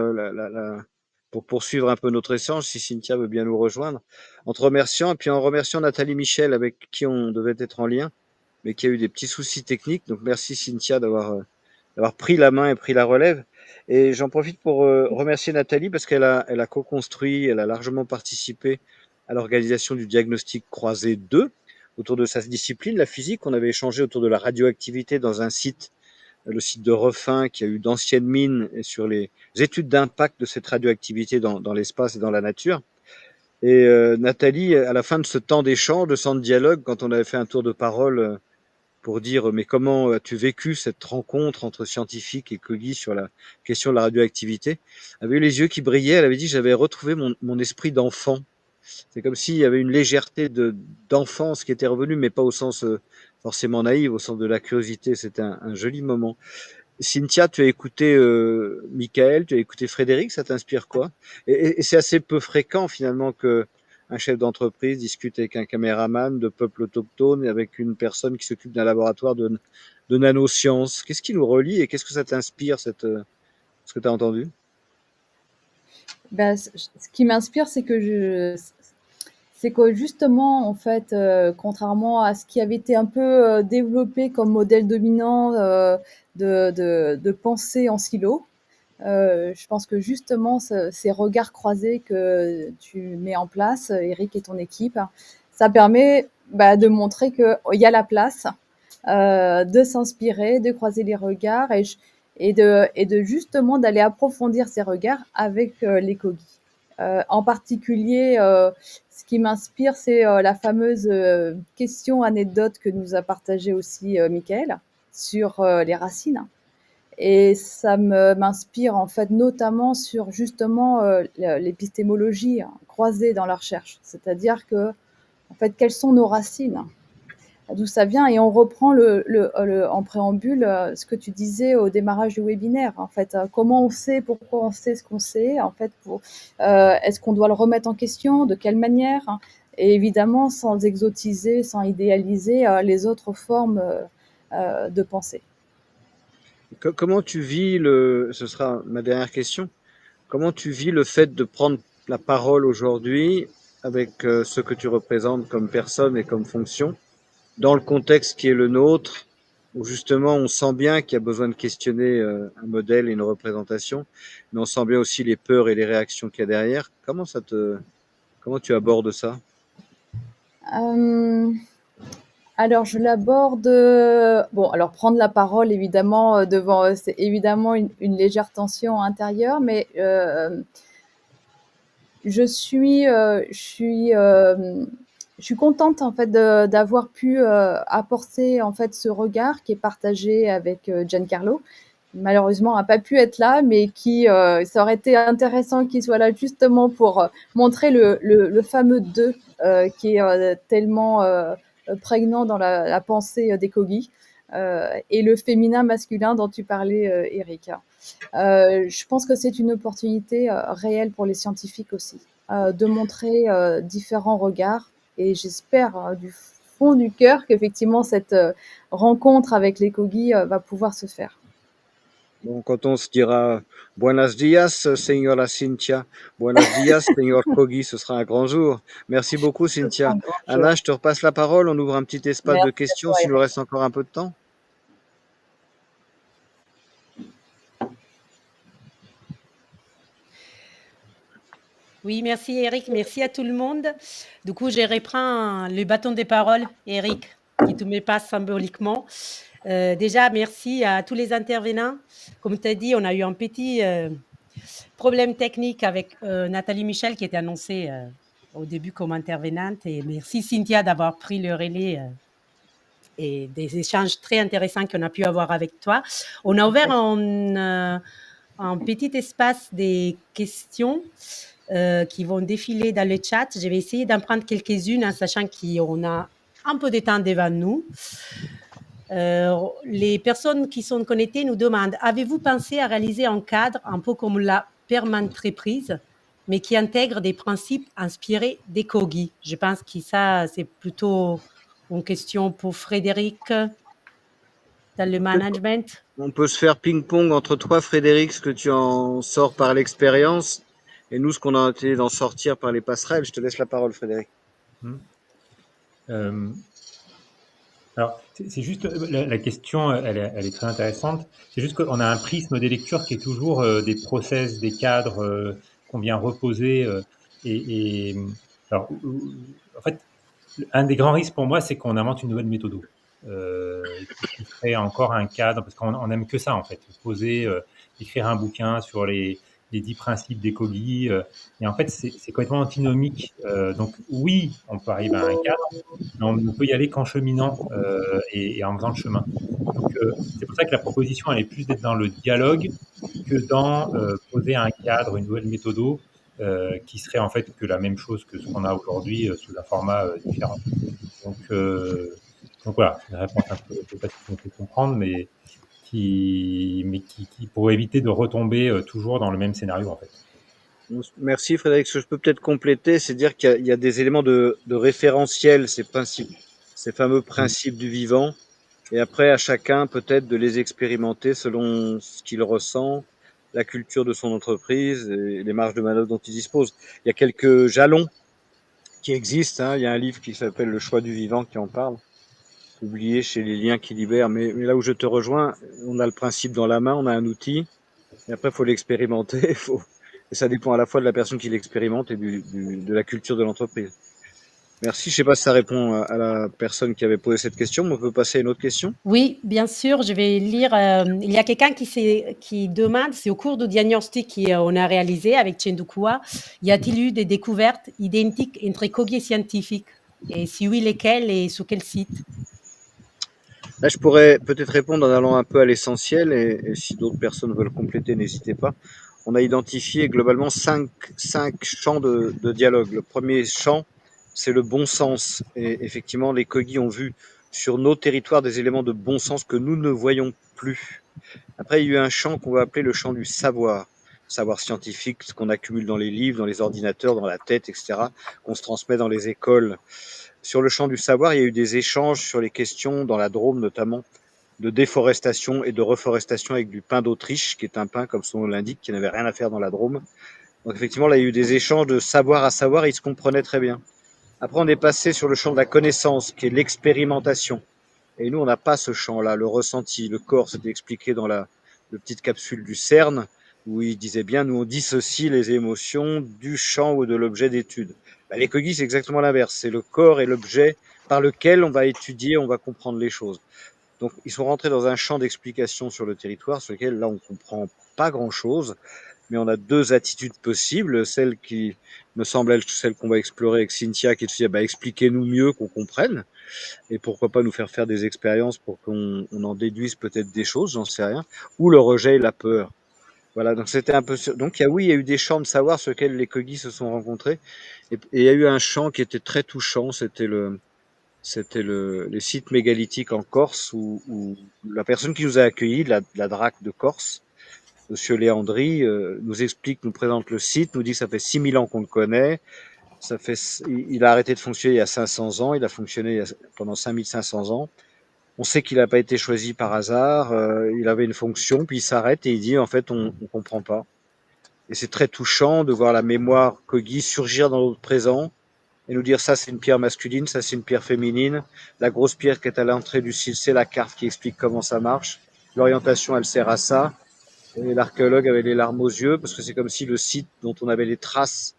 poursuivre un peu notre échange, si Cynthia veut bien nous rejoindre, en te remerciant, et puis en remerciant Nathalie Michel, avec qui on devait être en lien, mais qui a eu des petits soucis techniques. Donc merci Cynthia d'avoir pris la main et pris la relève. Et j'en profite pour remercier Nathalie parce qu'elle a co-construit, elle a largement participé à l'organisation du diagnostic croisé 2 autour de sa discipline, la physique. On avait échangé autour de la radioactivité dans un site, le site de Refin, qui a eu d'anciennes mines, et sur les études d'impact de cette radioactivité dans l'espace et dans la nature. Et Nathalie, à la fin de ce temps d'échange, de ce temps de dialogue, quand on avait fait un tour de parole pour dire mais comment as-tu vécu cette rencontre entre scientifiques et Kogi sur la question de la radioactivité, elle avait eu les yeux qui brillaient, elle avait dit j'avais retrouvé mon esprit d'enfant. C'est comme s'il y avait une légèreté d'enfance qui était revenue, mais pas au sens forcément naïf, au sens de la curiosité. C'était un joli moment. Cynthia, tu as écouté Michael, tu as écouté Frédéric, ça t'inspire quoi? Et c'est assez peu fréquent finalement que un chef d'entreprise discute avec un caméraman de peuple autochtone et avec une personne qui s'occupe d'un laboratoire de nanosciences. Qu'est-ce qui nous relie et qu'est-ce que ça t'inspire, ce que tu as entendu? Ce qui m'inspire, c'est que justement, en fait, contrairement à ce qui avait été un peu développé comme modèle dominant de pensée en silo, je pense que justement, ces regards croisés que tu mets en place, Eric et ton équipe, ça permet de montrer qu'il y a la place de s'inspirer, de croiser les regards et de justement d'aller approfondir ces regards avec les Kogi. En particulier, ce qui m'inspire, c'est la fameuse question anecdote que nous a partagée aussi Michael sur les racines. Et ça m'inspire en fait notamment sur justement l'épistémologie croisée dans la recherche. C'est-à-dire que, en fait, quelles sont nos racines? D'où ça vient? Et on reprend en préambule ce que tu disais au démarrage du webinaire. En fait, comment on sait, pourquoi on sait ce qu'on sait? En fait, est-ce qu'on doit le remettre en question? De quelle manière? Et évidemment, sans exotiser, sans idéaliser les autres formes de pensée. Comment tu vis ce sera ma dernière question, comment tu vis le fait de prendre la parole aujourd'hui avec ce que tu représentes comme personne et comme fonction, dans le contexte qui est le nôtre, où justement on sent bien qu'il y a besoin de questionner un modèle et une représentation, mais on sent bien aussi les peurs et les réactions qu'il y a derrière. Comment tu abordes ça? Alors je l'aborde, alors prendre la parole évidemment devant, c'est évidemment une légère tension intérieure, mais je suis contente en fait d'avoir pu apporter en fait ce regard qui est partagé avec Giancarlo. Malheureusement, n'a pas pu être là, mais ça aurait été intéressant qu'il soit là justement pour montrer le fameux deux qui est tellement prégnant dans la pensée des Kogi et le féminin-masculin dont tu parlais, Eric. Je pense que c'est une opportunité réelle pour les scientifiques aussi, de montrer différents regards et j'espère du fond du cœur qu'effectivement cette rencontre avec les Kogi va pouvoir se faire. Bon, quand on se dira Buenos días, señora Cynthia, Buenos días, señor Kogi, ce sera un grand jour. Merci beaucoup, Cynthia. Anna, je te repasse la parole. On ouvre un petit espace de questions s'il nous reste encore un peu de temps. Oui, merci Eric, merci à tout le monde. Du coup, je reprends le bâton des paroles, Eric, qui te met pas symboliquement. Déjà, merci à tous les intervenants. Comme tu as dit, on a eu un petit problème technique avec Nathalie Michel qui était annoncée au début comme intervenante. Et merci Cynthia d'avoir pris le relais et des échanges très intéressants qu'on a pu avoir avec toi. On a ouvert un petit espace des questions qui vont défiler dans le chat. Je vais essayer d'en prendre quelques-unes en sachant qu'on a un peu de temps devant nous. Les personnes qui sont connectées nous demandent: avez-vous pensé à réaliser un cadre un peu comme la permaentreprise, mais qui intègre des principes inspirés des Kogi? Je pense que ça, c'est plutôt une question pour Frédéric dans le management. On peut se faire ping-pong entre toi, Frédéric, ce que tu en sors par l'expérience, et nous, ce qu'on a été d'en sortir par les passerelles. Je te laisse la parole, Frédéric. Alors, c'est juste, la question, elle est très intéressante. C'est juste qu'on a un prisme des lectures qui est toujours des process, des cadres qu'on vient reposer. Alors, en fait, un des grands risques pour moi, c'est qu'on invente une nouvelle méthode qui crée encore un cadre, parce qu'on n'aime que ça, en fait, poser, écrire un bouquin sur les 10 principes des Kogi. Et en fait, c'est complètement antinomique. Donc oui, on peut arriver à un cadre, mais on ne peut y aller qu'en cheminant et en faisant le chemin. Donc c'est pour ça que la proposition, elle est plus d'être dans le dialogue que dans poser un cadre, une nouvelle méthode qui serait en fait que la même chose que ce qu'on a aujourd'hui sous un format différent. Donc voilà, c'est une réponse un peu facile qu'on peut comprendre, mais qui pour éviter de retomber toujours dans le même scénario en fait. Merci Frédéric. Ce que je peux peut-être compléter, c'est dire qu'il y a des éléments de référentiel, ces principes, ces fameux principes du vivant, et après à chacun peut-être de les expérimenter selon ce qu'il ressent, la culture de son entreprise et les marges de manœuvre dont il dispose. Il y a quelques jalons qui existent, hein. Il y a un livre qui s'appelle Le choix du vivant qui en parle, publié chez Les Liens qui libèrent. Mais là où je te rejoins, on a le principe dans la main, on a un outil, et après il faut l'expérimenter, et ça dépend à la fois de la personne qui l'expérimente et de la culture de l'entreprise. Merci. Je ne sais pas si ça répond à la personne qui avait posé cette question, mais on peut passer à une autre question. Oui, bien sûr, je vais lire. Il y a quelqu'un qui demande, c'est au cours du diagnostic qu'on a réalisé avec Chendukua, y a-t-il eu des découvertes identiques entre Kogi et scientifiques? Et si oui, lesquelles et sur quel site? Là, je pourrais peut-être répondre en allant un peu à l'essentiel, et si d'autres personnes veulent compléter, n'hésitez pas. On a identifié globalement cinq champs de dialogue. Le premier champ, c'est le bon sens. Et effectivement, les Kogi ont vu sur nos territoires des éléments de bon sens que nous ne voyons plus. Après, il y a eu un champ qu'on va appeler le champ du savoir scientifique, ce qu'on accumule dans les livres, dans les ordinateurs, dans la tête, etc., qu'on se transmet dans les écoles. Sur le champ du savoir, il y a eu des échanges sur les questions, dans la Drôme notamment, de déforestation et de reforestation avec du pin d'Autriche, qui est un pin, comme son nom l'indique, qui n'avait rien à faire dans la Drôme. Donc effectivement, là, il y a eu des échanges de savoir à savoir, et ils se comprenaient très bien. Après, on est passé sur le champ de la connaissance, qui est l'expérimentation. Et nous, on n'a pas ce champ-là, le ressenti, le corps. C'était expliqué dans la petite capsule du CERN, où il disait bien, nous, on dissocie les émotions du champ ou de l'objet d'étude. Bah, les Kogi, c'est exactement l'inverse. C'est le corps et l'objet par lequel on va étudier, on va comprendre les choses. Donc, ils sont rentrés dans un champ d'explication sur le territoire, sur lequel, là, on comprend pas grand-chose. mais on a deux attitudes possibles. Celle qui me semble être celle qu'on va explorer avec Cynthia, qui est de se dire expliquez-nous mieux, qu'on comprenne, et pourquoi pas nous faire des expériences pour qu'on en déduise peut-être des choses, j'en sais rien, ou le rejet et la peur. Voilà, donc c'était un peu donc il y a eu des champs de savoir sur lesquels les Kogis se sont rencontrés, et il y a eu un champ qui était très touchant, c'était les sites mégalithiques en Corse, où la personne qui nous a accueillis, la DRAC de Corse, Monsieur Léandri, nous présente le site, nous dit que ça fait 6000 ans qu'on le connaît. Il a arrêté de fonctionner il y a 500 ans, il a fonctionné pendant 5500 ans. On sait qu'il n'a pas été choisi par hasard, il avait une fonction, puis il s'arrête et il dit en fait on ne comprend pas. Et c'est très touchant de voir la mémoire Kogi surgir dans notre présent et nous dire ça c'est une pierre masculine, ça c'est une pierre féminine. La grosse pierre qui est à l'entrée du site, c'est la carte qui explique comment ça marche. L'orientation, elle sert à ça. Et l'archéologue avait les larmes aux yeux parce que c'est comme si le site dont on avait les traces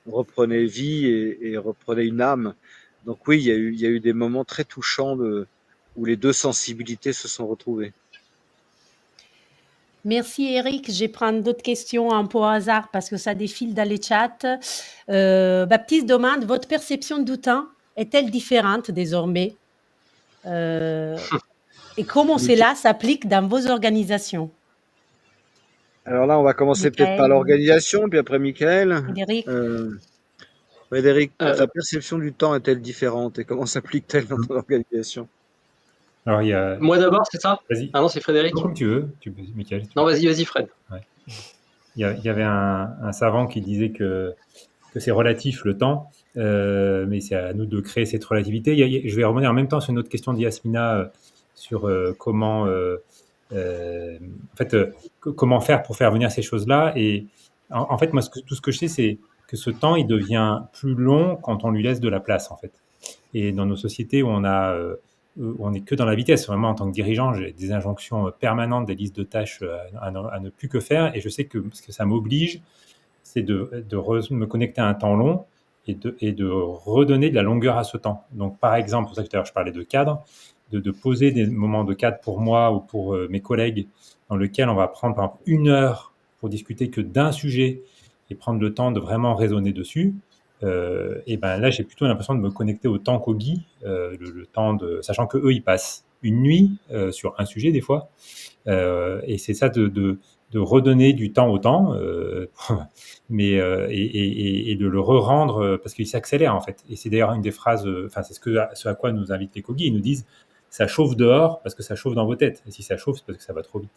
reprenait vie et reprenait une âme. Donc oui, il y a eu des moments très touchants où les deux sensibilités se sont retrouvées. Merci Eric. Je vais prendre d'autres questions un peu au hasard parce que ça défile dans les chats. Baptiste demande, votre perception du temps est-elle différente désormais et comment cela s'applique dans vos organisations? Alors là, on va commencer peut-être par l'organisation, puis après Michael. Frédéric. Frédéric, ta perception du temps est-elle différente et comment s'applique-t-elle dans ton organisation? Alors, il y a... Moi d'abord, c'est ça? Vas-y. Ah non, c'est Frédéric. Comme tu veux, Michael. Non, vas-y, Fred. Ouais. Il y avait un savant qui disait que c'est relatif le temps, mais c'est à nous de créer cette relativité. Je vais revenir en même temps sur une autre question d'Yasmina sur comment, comment faire pour faire venir ces choses-là. Et en fait, moi, tout ce que je sais, c'est que ce temps, il devient plus long quand on lui laisse de la place, en fait. Et dans nos sociétés où on n'est que dans la vitesse, vraiment en tant que dirigeant, j'ai des injonctions permanentes, des listes de tâches à ne plus que faire. Et je sais que ce que ça m'oblige, c'est de me connecter à un temps long et de redonner de la longueur à ce temps. Donc, par exemple, pour ça que tout à l'heure je parlais de cadre, de poser des moments de cadre pour moi ou pour mes collègues dans lequel on va prendre par exemple 1 heure pour discuter que d'un sujet et prendre le temps de vraiment raisonner dessus. Et ben là, j'ai plutôt l'impression de me connecter au temps Kogi, le temps sachant que eux, ils passent une nuit sur un sujet des fois, et c'est ça de redonner du temps au temps, mais et de le re-rendre parce qu'il s'accélère en fait. Et c'est d'ailleurs une des phrases, c'est ce à quoi nous invitent les Kogi. Ils nous disent ça chauffe dehors parce que ça chauffe dans vos têtes, et si ça chauffe, c'est parce que ça va trop vite.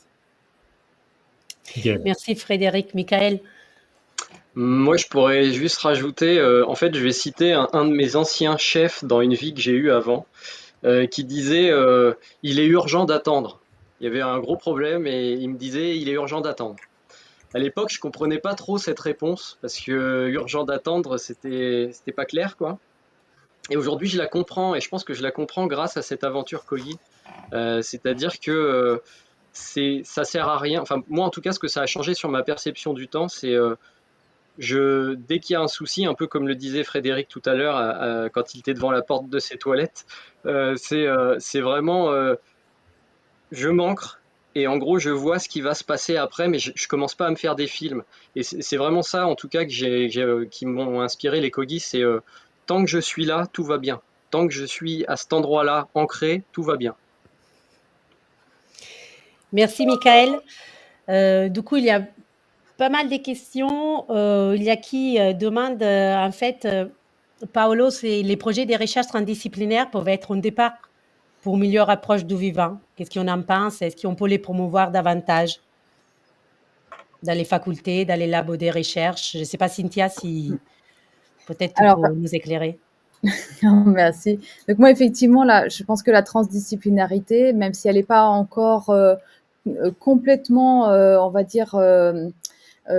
Merci Frédéric. Michael. Moi, je pourrais juste rajouter, en fait, je vais citer un de mes anciens chefs dans une vie que j'ai eue avant, qui disait il est urgent d'attendre. Il y avait un gros problème et il me disait il est urgent d'attendre. À l'époque, je comprenais pas trop cette réponse parce que urgent d'attendre, c'était pas clair, quoi. Et aujourd'hui, je la comprends et je pense que je la comprends grâce à cette aventure Kogi. C'est-à-dire que ça sert à rien. Enfin, moi, en tout cas, ce que ça a changé sur ma perception du temps, c'est dès qu'il y a un souci, un peu comme le disait Frédéric tout à l'heure quand il était devant la porte de ses toilettes, c'est vraiment je m'ancre et en gros je vois ce qui va se passer après, mais je commence pas à me faire des films. Et c'est vraiment ça en tout cas qui m'ont inspiré les Kogis, c'est tant que je suis là, tout va bien. Tant que je suis à cet endroit-là, ancré, tout va bien. Merci Michael. Du coup, il y a pas mal de questions. Il y a qui demande, en fait, Paolo, les projets de recherche transdisciplinaires peuvent être un départ pour une meilleure approche du vivant. Qu'est-ce qu'on en pense? Est-ce qu'on peut les promouvoir davantage dans les facultés, dans les labos de recherche? Je ne sais pas, Cynthia, si peut-être tu peux nous éclairer. Merci. Donc moi, effectivement, là, je pense que la transdisciplinarité, même si elle n'est pas encore complètement, on va dire,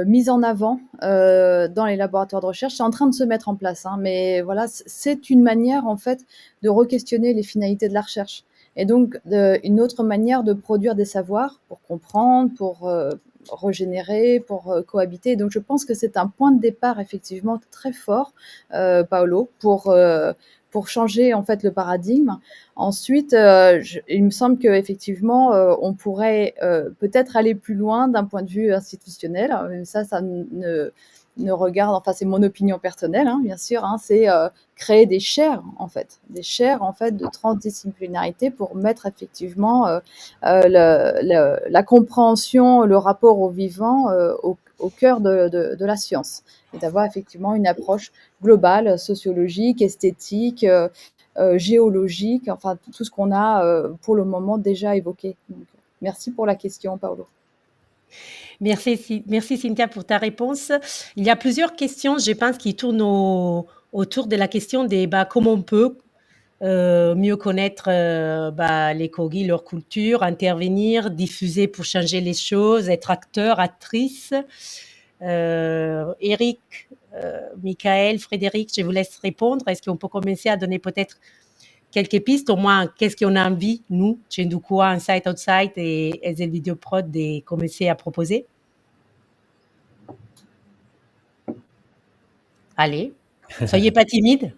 mise en avant dans les laboratoires de recherche, c'est en train de se mettre en place. Mais voilà, c'est une manière, en fait, de re-questionner les finalités de la recherche. Et donc, une autre manière de produire des savoirs pour comprendre, pour régénérer, pour cohabiter. Donc, je pense que c'est un point de départ effectivement très fort, Paolo, pour pour changer en fait le paradigme. Ensuite, il me semble qu'effectivement, on pourrait peut-être aller plus loin d'un point de vue institutionnel. Ça ne regarde, enfin c'est mon opinion personnelle, hein, bien sûr, hein, c'est créer des chaires en fait de transdisciplinarité pour mettre effectivement la compréhension, le rapport au vivant au cœur de la science, et d'avoir effectivement une approche globale, sociologique, esthétique, géologique, enfin tout ce qu'on a pour le moment déjà évoqué. Donc, merci pour la question, Paolo. Merci Cynthia pour ta réponse. Il y a plusieurs questions, je pense, qui tournent autour de la question des comment on peut mieux connaître les Kogi, leur culture, intervenir, diffuser pour changer les choses, être acteur, actrice. Eric, Michael, Frédéric, je vous laisse répondre. Est-ce qu'on peut commencer à donner peut-être quelques pistes, au moins qu'est-ce qu'on a envie, nous, chez Ndukwa, Inside Outside et SL Video Prod, de commencer à proposer? Allez, soyez pas timide.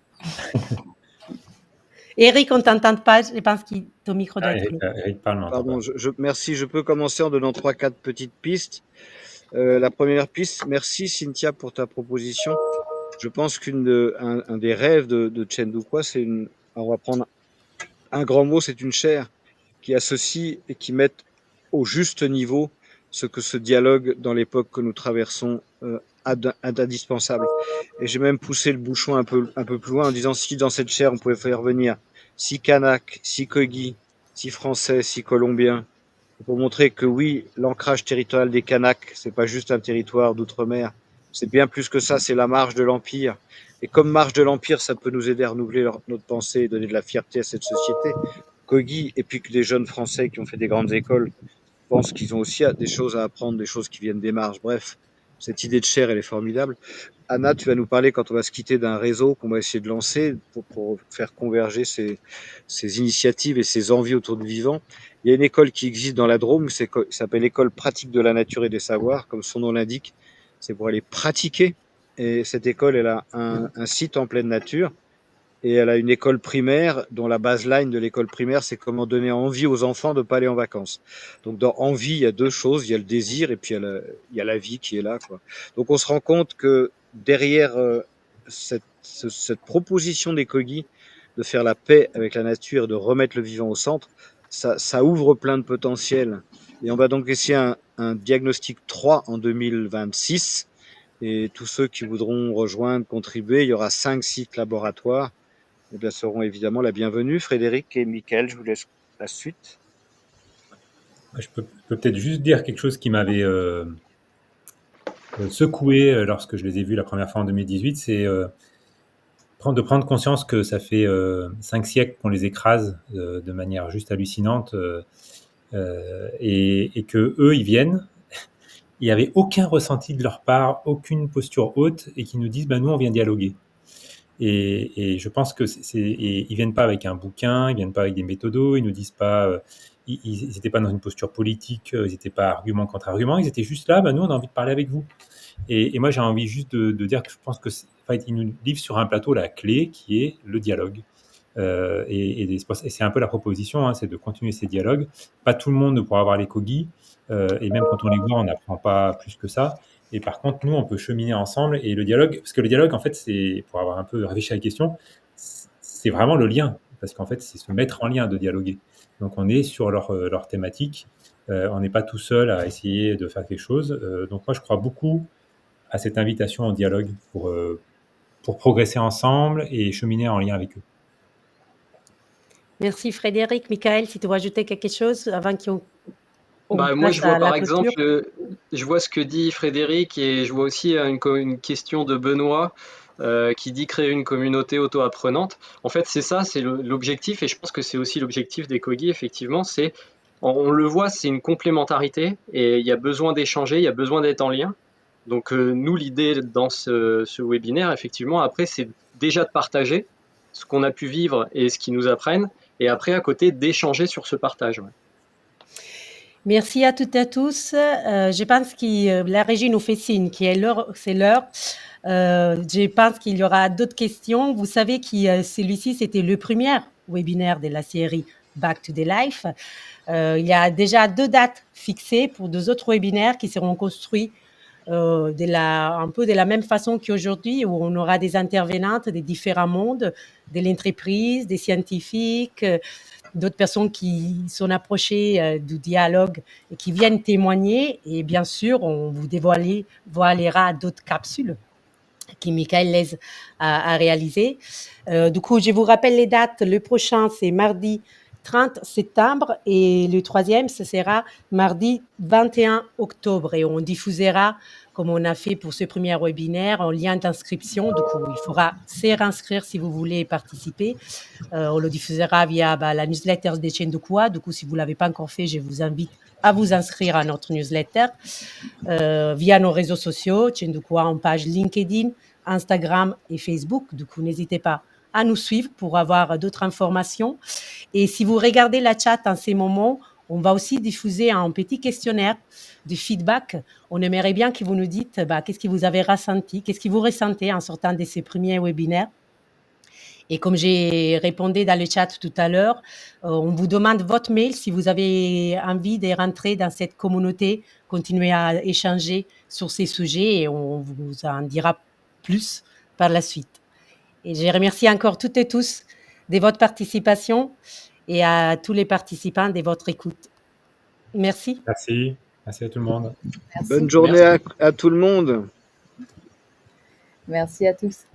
Eric, on ne t'entend pas, je pense que ton micro doit être clos. Eric parle, Pardon, merci, je peux commencer en donnant 3-4 petites pistes. La première piste, merci Cynthia pour ta proposition. Je pense qu'un des rêves de Chen Ndukwa, on va prendre un grand mot, c'est une chaire qui associe et qui met au juste niveau ce que ce dialogue dans l'époque que nous traversons est indispensable. Et j'ai même poussé le bouchon un peu plus loin en disant si dans cette chaire on pouvait faire venir 6 Kanaks, 6 Kogi, 6 Français, 6 Colombiens, pour montrer que oui, l'ancrage territorial des Kanaks, c'est pas juste un territoire d'outre-mer, c'est bien plus que ça, c'est la marche de l'Empire. Et comme marche de l'Empire, ça peut nous aider à renouveler notre pensée et donner de la fierté à cette société. Kogi, et puis que les jeunes Français qui ont fait des grandes écoles pensent qu'ils ont aussi des choses à apprendre, des choses qui viennent des marges. Bref, cette idée de chair, elle est formidable. Anna, tu vas nous parler quand on va se quitter d'un réseau qu'on va essayer de lancer pour faire converger ces initiatives et ces envies autour du vivant. Il y a une école qui existe dans la Drôme, qui s'appelle l'École pratique de la nature et des savoirs, comme son nom l'indique. C'est pour aller pratiquer. Et cette école, elle a un site en pleine nature. Et elle a une école primaire dont la baseline de l'école primaire, c'est comment donner envie aux enfants de ne pas aller en vacances. Donc dans envie, il y a deux choses, il y a le désir et puis il y a la vie qui est là, quoi. Donc on se rend compte que derrière cette proposition des Kogi de faire la paix avec la nature, de remettre le vivant au centre, ça ouvre plein de potentiel. Et on va donc essayer un diagnostic 3 en 2026. Et tous ceux qui voudront rejoindre, contribuer, il y aura 5 sites laboratoires. Eh bien, seront évidemment la bienvenue. Frédéric et Michael, je vous laisse la suite. Je peux peut-être juste dire quelque chose qui m'avait secoué lorsque je les ai vus la première fois en 2018, c'est de prendre conscience que ça fait 5 siècles qu'on les écrase de manière juste hallucinante et que eux, ils viennent. Il n'y avait aucun ressenti de leur part, aucune posture haute, et qui nous disent nous, on vient dialoguer. Et je pense que ils viennent pas avec un bouquin, ils viennent pas avec des méthodos, ils nous disent pas, ils n'étaient pas dans une posture politique, ils n'étaient pas argument contre argument, ils étaient juste là, nous on a envie de parler avec vous. Et moi j'ai envie juste de dire que je pense que ils nous livrent sur un plateau la clé qui est le dialogue. Et c'est un peu la proposition, c'est de continuer ces dialogues. Pas tout le monde ne pourra avoir les Kogi, et même quand on les voit, on n'apprend pas plus que ça. Et par contre, nous, on peut cheminer ensemble. Et le dialogue, parce que le dialogue, en fait, c'est, pour avoir un peu réfléchi à la question, c'est vraiment le lien. Parce qu'en fait, c'est se mettre en lien de dialoguer. Donc, on est sur leur thématique. On n'est pas tout seul à essayer de faire quelque chose. Donc, moi, je crois beaucoup à cette invitation au dialogue pour progresser ensemble et cheminer en lien avec eux. Merci Frédéric. Michael, si tu veux ajouter quelque chose avant qu'on... Moi, je vois par exemple, je vois ce que dit Frédéric et je vois aussi une question de Benoît qui dit créer une communauté auto-apprenante. En fait, c'est ça, c'est l'objectif et je pense que c'est aussi l'objectif des Kogi, effectivement. On le voit, c'est une complémentarité et il y a besoin d'échanger, il y a besoin d'être en lien. Donc, nous, l'idée dans ce webinaire, effectivement, après, c'est déjà de partager ce qu'on a pu vivre et ce qu'ils nous apprennent et après, à côté, d'échanger sur ce partage. Ouais. Merci à toutes et à tous. Je pense que la régie nous fait signe, c'est l'heure. Je pense qu'il y aura d'autres questions. Vous savez que celui-ci, c'était le premier webinaire de la série Back to the Life. Il y a déjà 2 dates fixées pour 2 autres webinaires qui seront construits un peu de la même façon qu'aujourd'hui, où on aura des intervenantes des différents mondes, de l'entreprise, des scientifiques, d'autres personnes qui sont approchées du dialogue et qui viennent témoigner. Et bien sûr, on vous dévoilera d'autres capsules que Michael Lez a réalisées. Du coup, je vous rappelle les dates. Le prochain, c'est mardi 30 septembre et le troisième, ce sera mardi 21 octobre. Et on diffusera, comme on a fait pour ce premier webinaire, en lien d'inscription. Du coup, il faudra se réinscrire si vous voulez participer. On le diffusera via la newsletter des chaînes de quoi. Du coup, si vous ne l'avez pas encore fait, je vous invite à vous inscrire à notre newsletter via nos réseaux sociaux, chaîne de quoi en page LinkedIn, Instagram et Facebook. Du coup, n'hésitez pas à nous suivre pour avoir d'autres informations. Et si vous regardez la chat en ces moments, on va aussi diffuser un petit questionnaire de feedback. On aimerait bien que vous nous dites qu'est-ce que vous avez ressenti, qu'est-ce que vous ressentez en sortant de ces premiers webinaires. Et comme j'ai répondu dans le chat tout à l'heure, on vous demande votre mail si vous avez envie de rentrer dans cette communauté, continuer à échanger sur ces sujets et on vous en dira plus par la suite. Et je remercie encore toutes et tous de votre participation et à tous les participants de votre écoute. Merci. Merci. Merci à tout le monde. Merci. Bonne journée à tout le monde. Merci à tous.